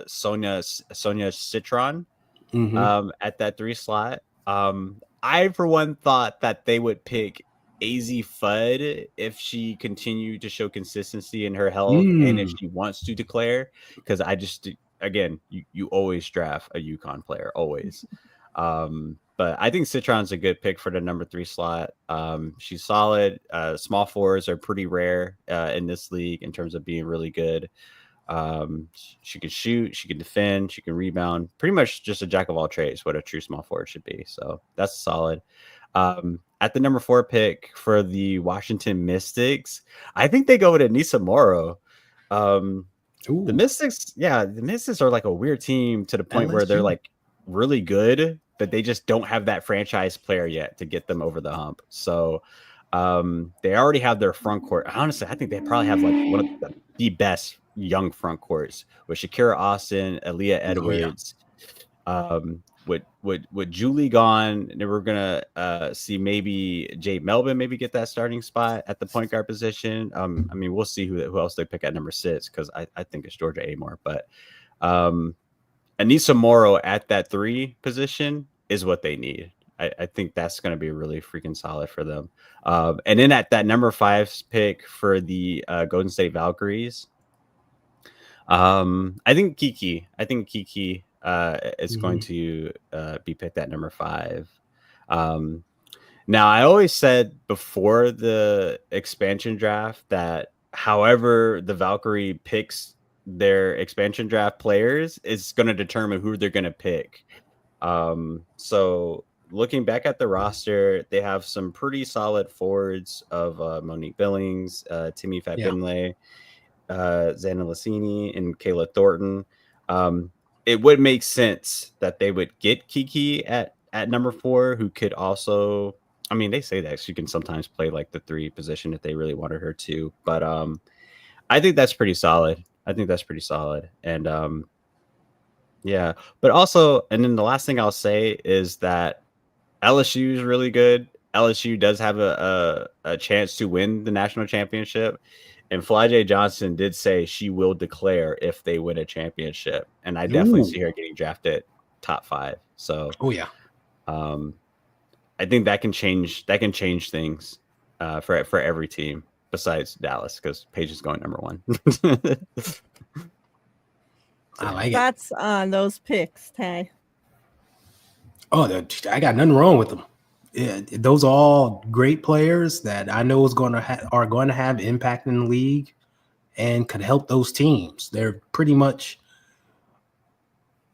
Sonia Citron Mm-hmm. at that 3 slot. I for one thought that they would pick AZ Fudd if she continued to show consistency in her health and if Mm. she wants to declare, because I just again you always draft a UConn player, always. But I think Citron's a good pick for the number 3 slot. She's solid. Small forwards are pretty rare in this league in terms of being really good. She can shoot, she can defend, she can rebound. Pretty much just a jack of all trades, what a true small forward should be. So that's solid. At the number 4 pick for the Washington Mystics, I think they go with Anissa Morrow. The Mystics, the Mystics are like a weird team to the point where they're LSU. like really good, but they just don't have that franchise player yet to get them over the hump. So they already have their front court. Honestly, I think they probably have like one of the best young front courts with Shakira Austin, Aaliyah Edwards. With Julie gone, and we're gonna see maybe Jade Melvin maybe get that starting spot at the point guard position. I mean, we'll see who else they pick at number 6 because I think it's Georgia Amore, but Anissa Morrow at that 3 position is what they need. I think that's going to be really freaking solid for them. And then at that number 5 pick for the Golden State Valkyries, I think Kiki is going to be picked at number 5. Now, I always said before the expansion draft that however the Valkyrie picks their expansion draft players is going to determine who they're going to pick. So looking back at the roster, they have some pretty solid forwards of Monique Billings, Timmy Fatbinley, Xana Lassini, and Kayla Thornton. It would make sense that they would get Kiki at number 4, who could also, I mean, they say that she can sometimes play like the 3 position if they really wanted her to, but I think that's pretty solid. And yeah, but also, and then the last thing I'll say is that LSU is really good. LSU does have a chance to win the national championship. And Fly J. Johnson did say she will declare if they win a championship. And I definitely see her getting drafted top 5. So, I think that can change things for every team besides Dallas, because Paige is going number 1. I like Thoughts on those picks, Ty? Oh, I got nothing wrong with them. Yeah, those are all great players that I know are going to have impact in the league and could help those teams. They're pretty much,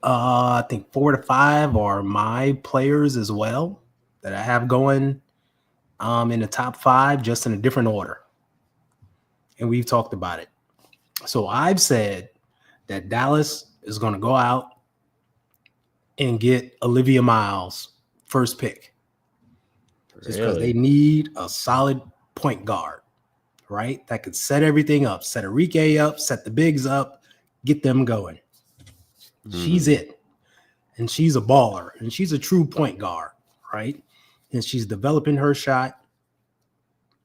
I think 4 to 5 are my players as well that I have going in the top 5, just in a different order. And we've talked about it. So I've said that Dallas is going to go out and get Olivia Miles first pick. Just because they need a solid point guard, right? That could set everything up, set Enrique up, set the bigs up, get them going. She's it. And she's a baller. And she's a true point guard, right? And she's developing her shot.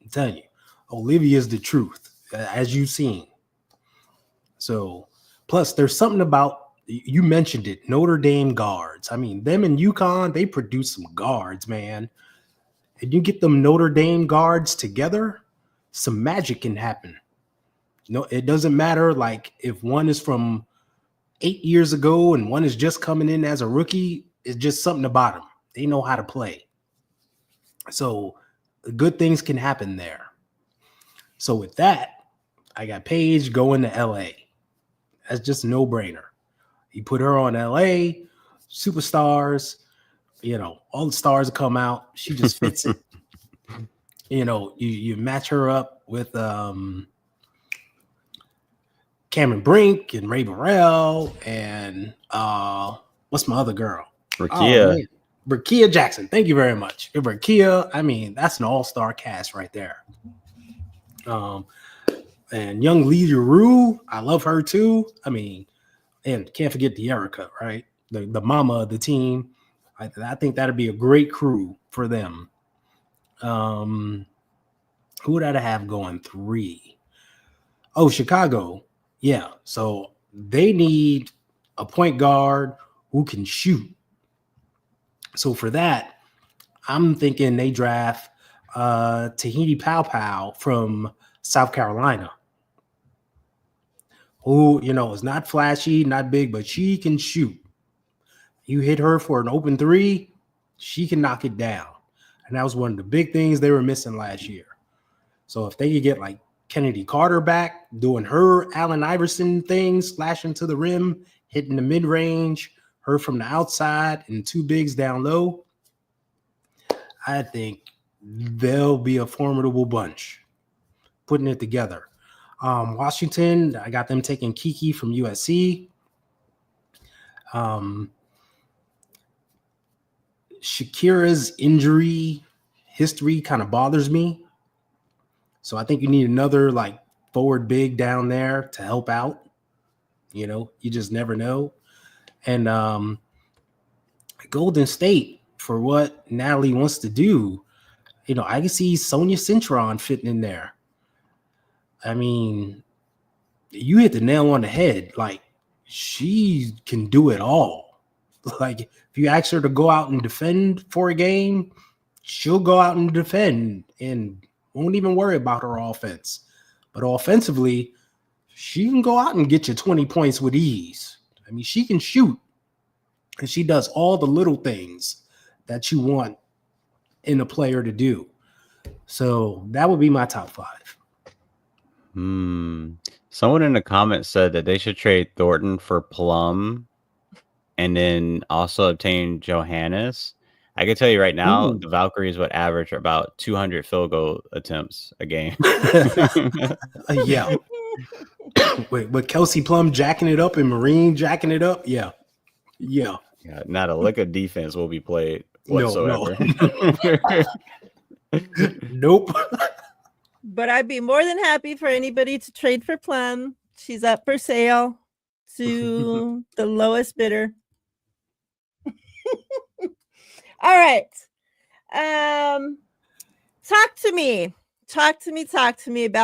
I'm telling you, Olivia's the truth, as you've seen. So, plus, there's something about, you mentioned it, Notre Dame guards. I mean, them and UConn, they produce some guards, man. And you get them Notre Dame guards together, some magic can happen. You know, it doesn't matter like if one is from 8 years ago and one is just coming in as a rookie, it's just something about them. They know how to play. So good things can happen there. So with that, I got Paige going to LA. That's just a no-brainer. You put her on LA, superstars, you know, all the stars come out. She just fits it. You know, you match her up with Cameron Brink and Ray Burrell and what's my other girl? Rakia. Rakia Jackson. Thank you very much. Rakia, I mean, that's an all-star cast right there. And young Lee Rue, I love her too. I mean, and can't forget the Erica, right? The mama of the team. I think that'd be a great crew for them. Who would I have going 3? Oh, Chicago. Yeah. So they need a point guard who can shoot. So for that, I'm thinking they draft Tahiti Pow Pow from South Carolina, who, is not flashy, not big, but she can shoot. You hit her for an open three, she can knock it down. And that was one of the big things they were missing last year. So if they could get like Kennedy Carter back, doing her Allen Iverson thing, slashing to the rim, hitting the mid-range, her from the outside, and two bigs down low, I think they'll be a formidable bunch putting it together. Washington, I got them taking Kiki from USC. Shakira's injury history kind of bothers me. So I think you need another like forward big down there to help out. You just never know. And Golden State, for what Natalie wants to do, I can see Sonia Cintron fitting in there. I mean, you hit the nail on the head. Like, she can do it all. Like, if you ask her to go out and defend for a game, she'll go out and defend and won't even worry about her offense. But offensively, she can go out and get you 20 points with ease. I mean, she can shoot. And she does all the little things that you want in a player to do. So that would be my top 5. Someone in the comments said that they should trade Thornton for Plum and then also obtain Johannes. I can tell you right now, the Valkyries would average about 200 field goal attempts a game. Yeah. Wait, but Kelsey Plum jacking it up and Marine jacking it up? Yeah. Not a lick of defense will be played whatsoever. No. Nope. But I'd be more than happy for anybody to trade for Plum. She's up for sale to the lowest bidder. All right. Talk to me about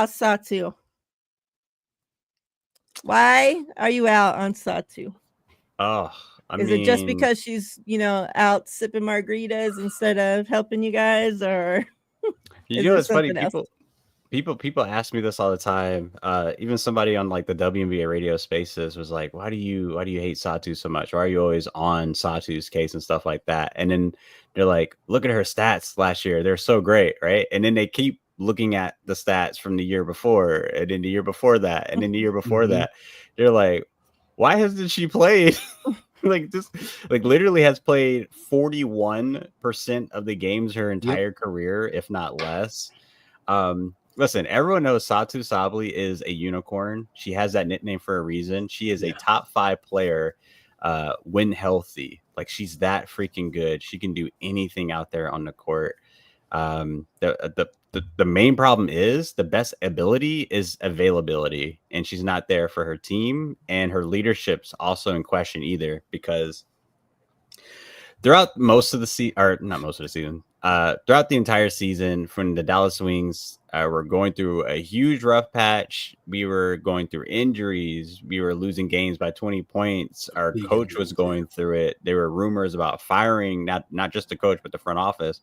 Satu. Why are you out on Satu? Is it just because she's, out sipping margaritas instead of helping you guys, or it's funny, people ask me this all the time. Even somebody on like the WNBA radio spaces was like, why do you hate Satu so much? Why are you always on Satu's case and stuff like that? And then they're like, look at her stats last year, they're so great, right? And then they keep looking at the stats from the year before, and then the year before that, and then the year before that. They're like, why hasn't she played? Literally has played 41% of the games her entire career, if not less. Listen, everyone knows Satu Sabli is a unicorn. She has that nickname for a reason. She is a top 5 player when healthy. Like, she's that freaking good. She can do anything out there on the court. The main problem is the best ability is availability, and she's not there for her team, and her leadership's also in question either, because throughout most of the season, or not most of the season, throughout the entire season, from the Dallas Wings, were going through a huge rough patch. We were going through injuries. We were losing games by 20 points. Our coach was going through it. There were rumors about firing, not just the coach, but the front office.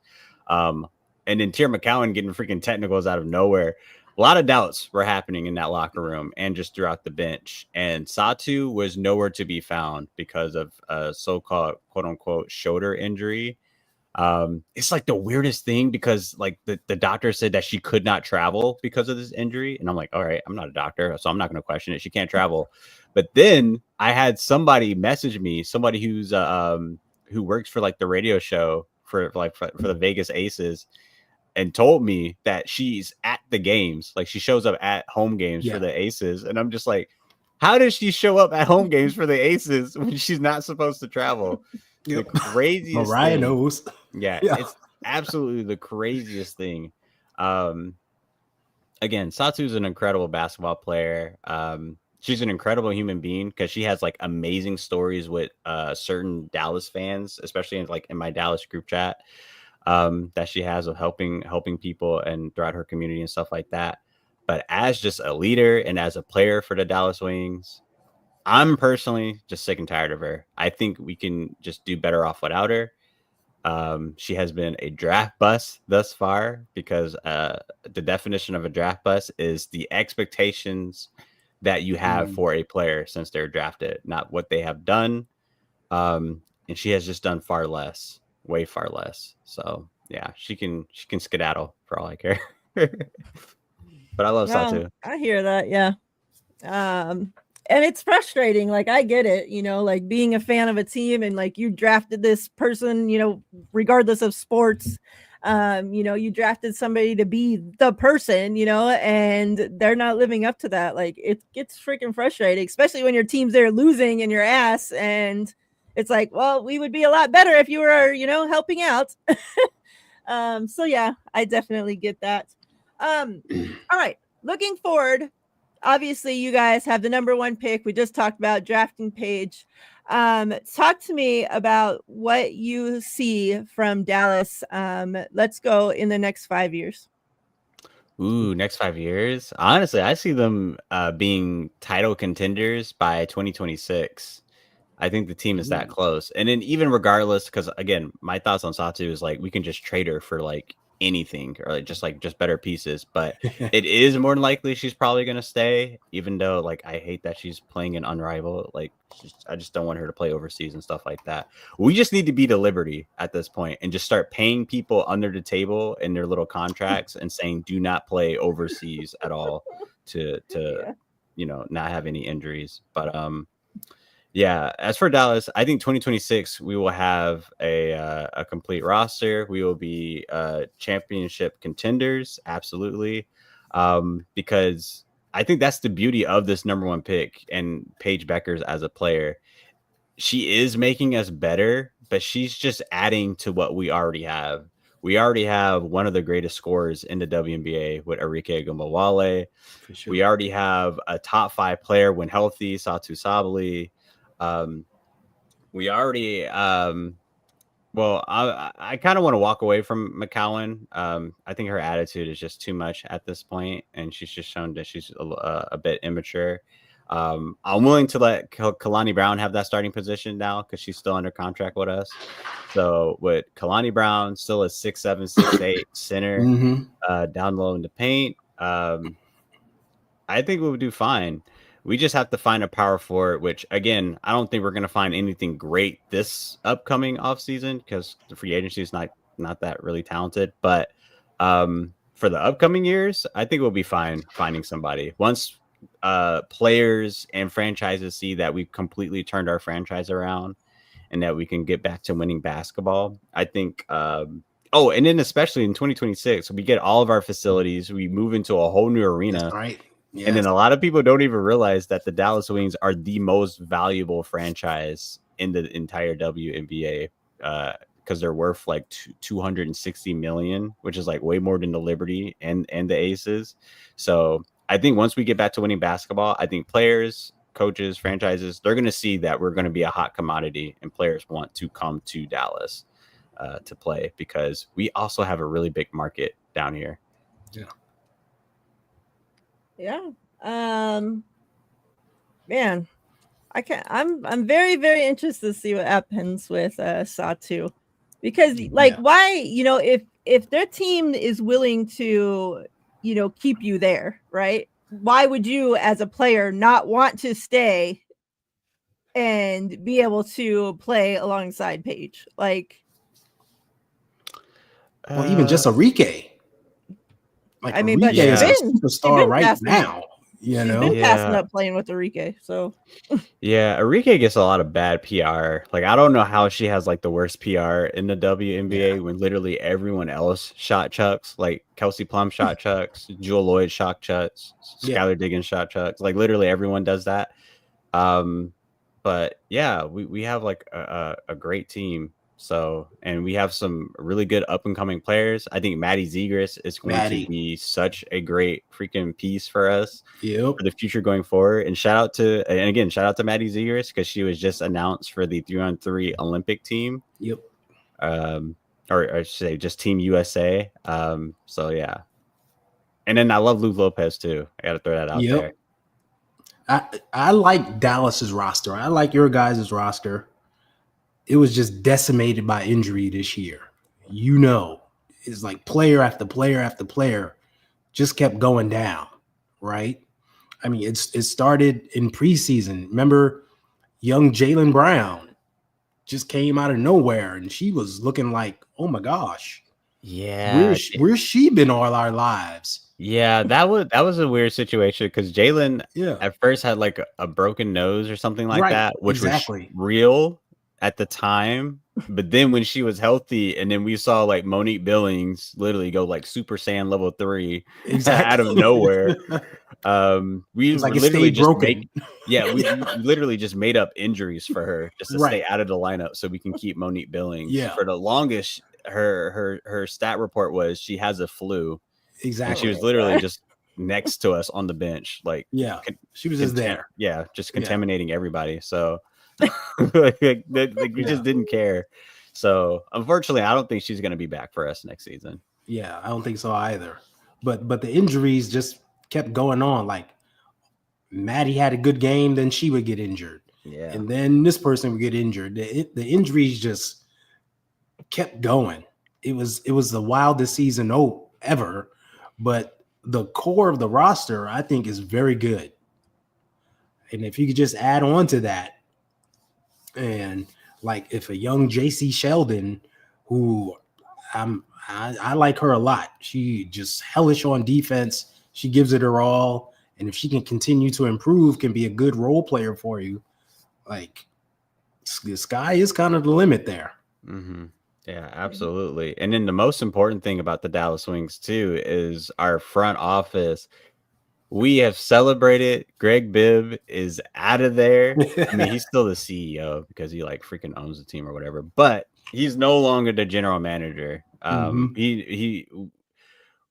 And then Tier McCowan getting freaking technicals out of nowhere. A lot of doubts were happening in that locker room and just throughout the bench. And Satu was nowhere to be found because of a so-called quote unquote shoulder injury. It's like the weirdest thing, because like the doctor said that she could not travel because of this injury. And I'm like, all right, I'm not a doctor, so I'm not going to question it. She can't travel. But then I had somebody message me, somebody who's who works for like the radio show for the Vegas Aces, and told me that she's at the games. Like, she shows up at home games for the Aces. And I'm just like, how does she show up at home games for the Aces when she's not supposed to travel? The craziest Mariah thing. knows. Yeah, it's absolutely the craziest thing. Again, Satu's an incredible basketball player. She's an incredible human being, because she has like amazing stories with certain Dallas fans, especially in my Dallas group chat, that she has of helping people and throughout her community and stuff like that. But as just a leader and as a player for the Dallas Wings, I'm personally just sick and tired of her. I think we can just do better off without her. She has been a draft bust thus far because the definition of a draft bust is the expectations that you have for a player since they're drafted, not what they have done. And she has just done far less, way far less. So yeah, she can skedaddle for all I care. But I love Satu. I hear that. Yeah. And it's frustrating. Like, I get it, like being a fan of a team and like you drafted this person, regardless of sports. You drafted somebody to be the person, and they're not living up to that. Like, it gets freaking frustrating, especially when your team's there losing in your ass. And it's like, well, we would be a lot better if you were, helping out. So yeah, I definitely get that. All right. Looking forward, obviously you guys have the number 1 pick. We just talked about drafting Paige. Talk to me about what you see from Dallas. Let's go in the next 5 years. Ooh, next 5 years. Honestly, I see them being title contenders by 2026. I think the team is that close. And then even regardless, because again, my thoughts on Satu is like we can just trade her for like anything or just better pieces. But it is more than likely she's probably gonna stay, even though like I hate that she's playing an unrivaled. Like I just don't want her to play overseas and stuff like that. We just need to be the Liberty at this point and just start paying people under the table in their little contracts and saying do not play overseas at all to not have any injuries. But yeah, as for Dallas, I think 2026 we will have a complete roster. We will be championship contenders, absolutely, because I think that's the beauty of this number 1 pick and Paige Beckers as a player. She is making us better, but she's just adding to what we already have. We already have one of the greatest scorers in the WNBA with Arike Ogunbowale. Sure. We already have a top 5 player when healthy, Satu Sabally. We already I kind of want to walk away from McCowan. I think her attitude is just too much at this point, and she's just shown that she's a bit immature. I'm willing to let Kalani Brown have that starting position now because she's still under contract with us. So with Kalani Brown still a 6'7", 6'8" center, down low in the paint, I think we would do fine. We just have to find a power forward, which, again, I don't think we're going to find anything great this upcoming offseason because the free agency is not that really talented. But for the upcoming years, I think we'll be fine finding somebody. Once players and franchises see that we've completely turned our franchise around and that we can get back to winning basketball, I think and then especially in 2026, we get all of our facilities. We move into a whole new arena. That's right. Yes. And then a lot of people don't even realize that the Dallas Wings are the most valuable franchise in the entire WNBA because they're worth like $260 million, which is like way more than the Liberty and the Aces. So I think once we get back to winning basketball, I think players, coaches, franchises, they're going to see that we're going to be a hot commodity and players want to come to Dallas to play because we also have a really big market down here. Yeah. Yeah. Man, I'm very, very interested to see what happens with Satu because why, if their team is willing to, keep you there, right? Why would you as a player not want to stay and be able to play alongside Paige? Like, well, even just Arike. Like, I mean, but is a superstar right now. She's been passing up playing with Arike. So yeah, Arike gets a lot of bad PR. Like, I don't know how she has like the worst PR in the WNBA when literally everyone else shot chucks. Like Kelsey Plum shot chucks, Jewel Lloyd shot chucks, Skylar Diggins shot chucks. Like literally everyone does that. But yeah, we have like a great team. So, and we have some really good up and coming players. I think Maddie Zegras is going to be such a great freaking piece for us for the future going forward. And shout out to Maddie Zegras because she was just announced for the 3-on-3 Olympic team. Yep. Or I should say just Team USA. So yeah. And then I love Lou Lopez too. I got to throw that out there. I like Dallas's roster. I like your guys' roster. It was just decimated by injury this year. It's like player after player after player just kept going down, right? I mean, it started in preseason. Remember, young Jaylen Brown just came out of nowhere, and she was looking like, oh my gosh, Yeah, where's she been all our lives? yeah, that was a weird situation because Jalen Yeah, at first had like a broken nose or something like right, that, which was exactly. real at the time. But then when she was healthy, and then we saw like Monique Billings literally go like Super Saiyan level 3 out of Exactly. nowhere. We It's like were it literally stayed just broken. we literally just made up injuries for her just to stay Right. out of the lineup so we can keep Monique Billings. Yeah, For the longest, her stat report was she has a flu, and she Oh exactly. was my literally God. just next to us on the bench, like Yeah, she was just there. just Yeah, contaminating everybody. So like, we just yeah, didn't care. So unfortunately, I don't think she's going to be back for us next season. yeah. I don't think so either. But the injuries just kept going on. Like Maddie had a good game, then she would get injured, Yeah. and then this person would get injured. The injuries just kept going. It was the wildest season ever. But the core of the roster, I think, is very good. And if you could just add on to that, and like if a young JC Sheldon, who I like her a lot. She just hellish on defense. She gives it her all. And if she can continue to improve, can be a good role player for you. Like the sky is kind of the limit there. Mm-hmm. Yeah, absolutely. And then the most important thing about the Dallas Wings too is our front office. We have celebrated. Greg Bibb is out of there. I mean, he's still the CEO because he like freaking owns the team or whatever, but he's no longer the general manager. Mhm.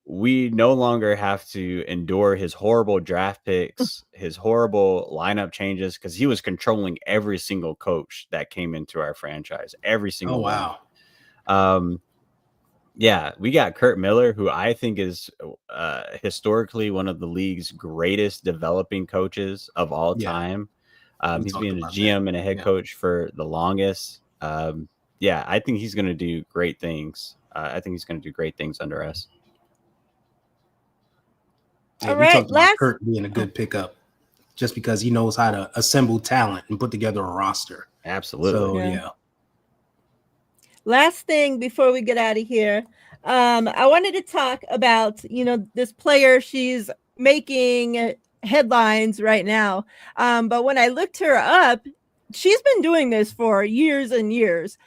We no longer have to endure his horrible draft picks, his horrible lineup changes, because he was controlling every single coach that came into our franchise, every Oh single one. wow. Yeah, we got Kurt Miller, who I think is historically one of the league's greatest developing coaches of all Yeah, time. we He's talked been a about that. GM and a head Yeah. coach for the longest. Yeah, I think he's going to do great things. I think he's going to do great things under us. Yeah, All we right, talked about last Kurt being a good pickup just because he knows how to assemble talent and put together a roster. Absolutely. So Yeah. yeah. last thing before we get out of here. I wanted to talk about, this player. She's making headlines right now. But when I looked her up, she's been doing this for years and years.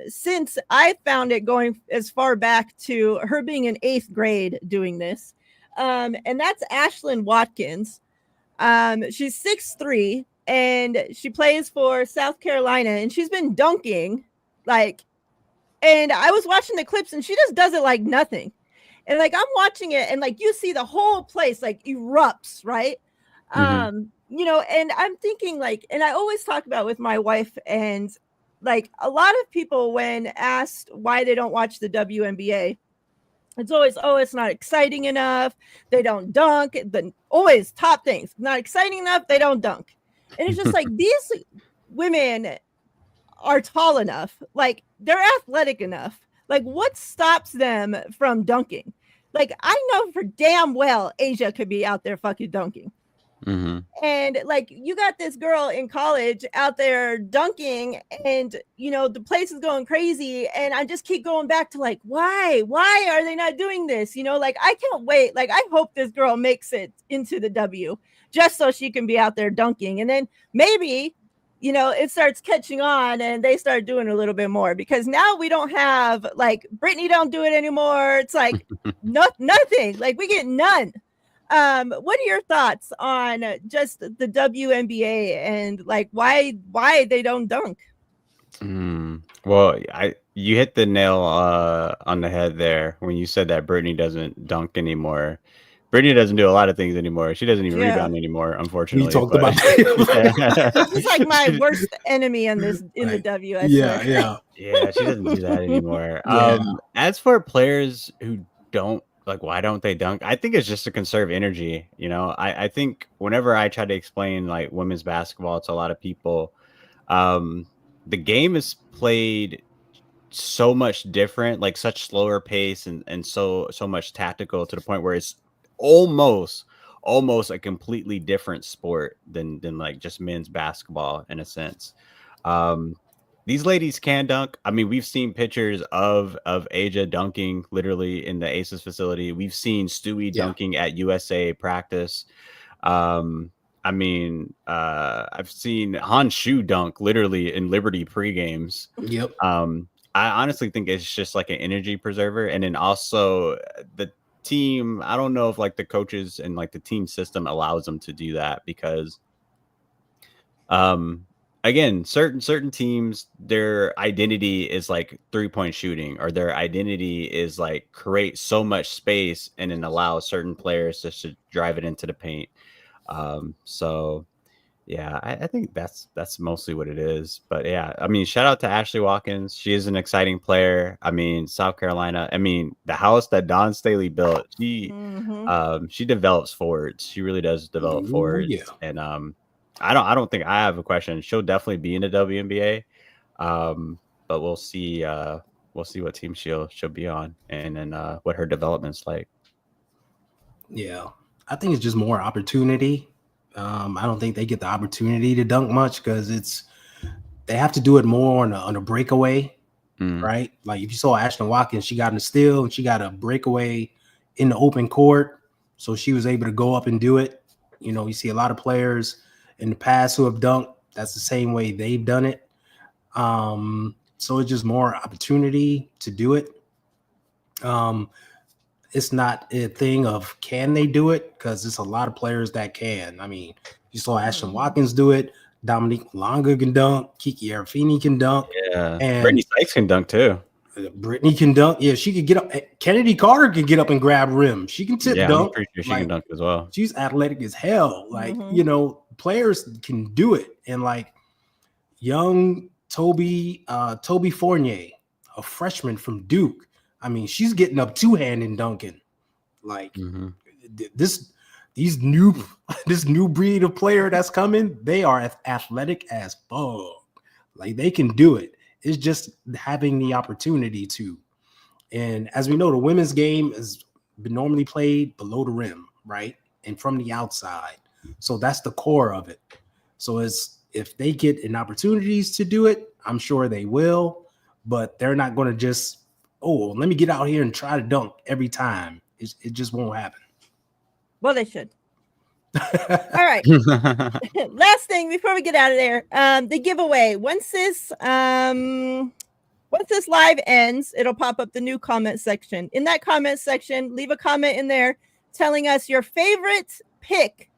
Since I found it going as far back to her being in 8th grade doing this. And that's Ashlyn Watkins. She's 6'3", and she plays for South Carolina, and she's been dunking like, and I was watching the clips, and she just does it like nothing. And like I'm watching it, and like you see the whole place like erupts, right? Mhm. And I'm thinking like, and I always talk about with my wife, and like a lot of people when asked why they don't watch the WNBA, it's always, oh, it's not exciting enough. They don't dunk. Always top things. Not exciting enough. They don't dunk. And it's just like these women are tall enough. Like they're athletic enough. Like what stops them from dunking? Like I know for damn well Asia could be out there fucking dunking. Mhm. And like you got this girl in college out there dunking, and the place is going crazy, and I just keep going back to like, why are they not doing this? Like I can't wait. Like I hope this girl makes it into the W just so she can be out there dunking, and then maybe it starts catching on and they start doing a little bit more, because now we don't have like Brittany don't do it anymore. It's like nothing. Like we get none. What are your thoughts on just the WNBA and like why they don't dunk? Well, you hit the nail on the head there when you said that Brittany doesn't dunk anymore. Brittany doesn't do a lot of things anymore. She doesn't even Yeah. rebound anymore, We unfortunately. talked But about that. She's like my She- worst enemy in the Like, W. I yeah, swear. yeah. yeah, she doesn't do that anymore. Yeah. As for players who don't like, why don't they dunk? I think it's just to conserve energy. You know, I think whenever I try to explain like women's basketball to a lot of people, the game is played so much different, like such slower pace and so much tactical to the point where it's almost a completely different sport than like just men's basketball in a sense. These ladies can dunk. I mean, we've seen pictures of Asia dunking literally in the Aces facility. We've seen Stewie dunking at USA practice. I mean, I've seen Han Shu dunk literally in Liberty pre-games. Yep. I honestly think it's just like an energy preserver. And then also the team, I don't know if like the coaches and like the team system allows them to do that because again, certain teams, their identity is like 3-point shooting, or their identity is like create so much space and then allow certain players just to drive it into the paint. So yeah, I think that's mostly what it is. But yeah, I mean, shout out to Ashley Watkins. She is an exciting player. I mean, South Carolina. I mean, the house that Don Staley built, she develops forwards. She really does develop forwards. Yeah. And I don't think I have a question. She'll definitely be in the WNBA. But we'll see what team she'll be on, and then what her development's like. Yeah, I think it's just more opportunity. I don't think they get the opportunity to dunk much because they have to do it more on a breakaway, right? Like if you saw Ashton Watkins, she got in a steal and she got a breakaway in the open court, so she was able to go up and do it. You know, you see a lot of players in the past who have dunked. That's the same way they've done it. So it's just more opportunity to do it. It's not a thing of can they do it, because there's a lot of players that can. I mean, you saw Ashton Watkins do it. Dominique Malonga can dunk. Kiki Arafini can dunk. Yeah, and Brittany Sykes can dunk too. Brittany can dunk. Yeah, she could get up. Kennedy Carter can get up and grab rim. She can tip dunk. I'm pretty sure she can dunk as well. She's athletic as hell. Like, you know, players can do it. And like young Toby Fournier, a freshman from Duke. I mean, she's getting up two-hand and dunking. Like this new breed of player that's coming, they are athletic as fuck. Like they can do it. It's just having the opportunity to. And as we know, the women's game has been normally played below the rim, right? And from the outside. So that's the core of it. So if they get an opportunities to do it, I'm sure they will, but they're not going to just, oh, let me get out here and try to dunk every time. It just won't happen. Well, they should. All right. Last thing before we get out of there, the giveaway. Once this live ends, it'll pop up the new comment section. In that comment section, leave a comment in there telling us your favorite pick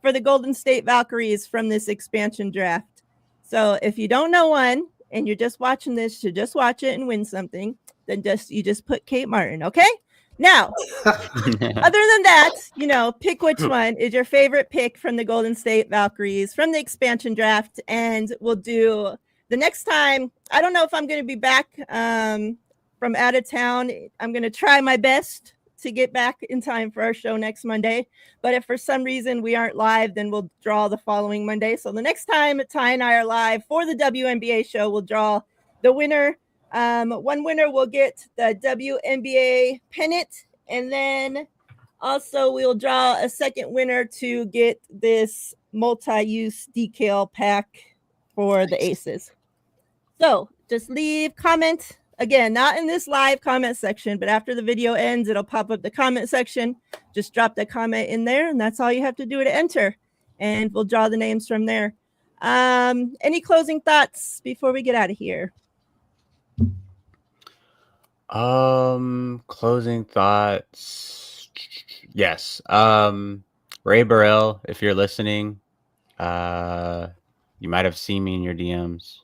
for the Golden State Valkyries from this expansion draft. So if you don't know one and you're just watching this to just watch it and win something, then you just put Kate Martin, okay? Now, other than that, you know, pick which one is your favorite pick from the Golden State Valkyries from the expansion draft, and we'll do the next time. I don't know if I'm going to be back from out of town. I'm going to try my best to get back in time for our show next Monday. But if for some reason we aren't live, then we'll draw the following Monday. So the next time Ty and I are live for the WNBA show, we'll draw the winner. One winner will get the WNBA pennant, and then also we'll draw a second winner to get this multi-use decal pack for the Aces. So just leave comment. Again, not in this live comment section, but after the video ends, it'll pop up the comment section. Just drop the comment in there, and that's all you have to do to enter. And we'll draw the names from there. Any closing thoughts before we get out of here? Closing thoughts. Yes. Ray Burrell, if you're listening, you might have seen me in your DMs.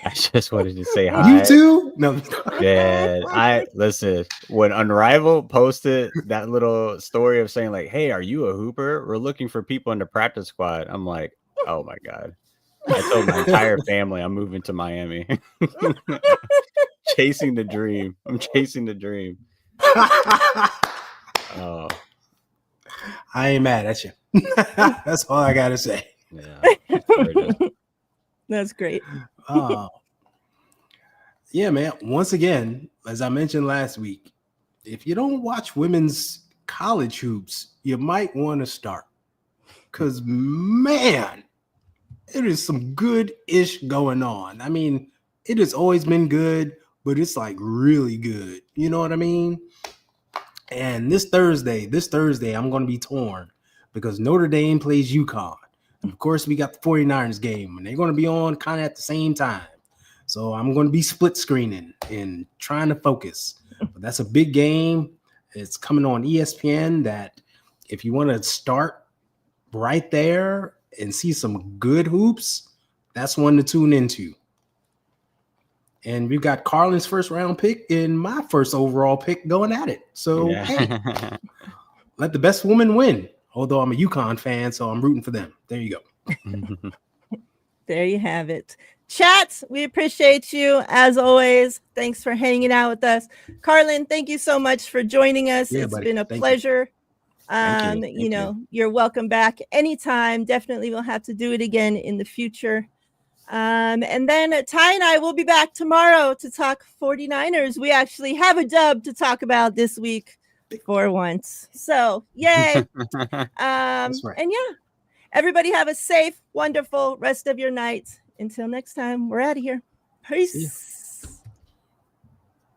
I just wanted to say hi. You too? No. Yeah, listen. When Unrivaled posted that little story of saying like, "Hey, are you a hooper? We're looking for people in the practice squad." I'm like, oh my god. I told my entire family I'm moving to Miami. Chasing the dream. I'm chasing the dream. Oh, I ain't mad at you. That's all I gotta say. yeah. Gorgeous. That's great. Yeah, man. Once again, as I mentioned last week, if you don't watch women's college hoops, you might want to start. Because, man, it is some good-ish going on. I mean, it has always been good, but it's like really good. You know what I mean? And this Thursday, I'm going to be torn because Notre Dame plays UConn. And of course, we got the 49ers game, and they're going to be on kind of at the same time. So I'm going to be split screening and trying to focus. But that's a big game. It's coming on ESPN that if you want to start right there and see some good hoops, that's one to tune into. And we've got Carlin's first round pick and my first overall pick going at it. So, Yeah. hey, let the best woman win. Although I'm a UConn fan, so I'm rooting for them. There you go. There you have it. Chats, we appreciate you as always. Thanks for hanging out with us. Carlin, thank you so much for joining us. Yeah, It's buddy. been a Thank pleasure. Thank you. You know, you're welcome back anytime. Definitely we'll have to do it again in the future. And then Ty and I will be back tomorrow to talk 49ers. We actually have a dub to talk about this week for once. So, yay. That's right. And yeah, everybody have a safe, wonderful rest of your night. Until next time, we're out of here. Peace. Yeah.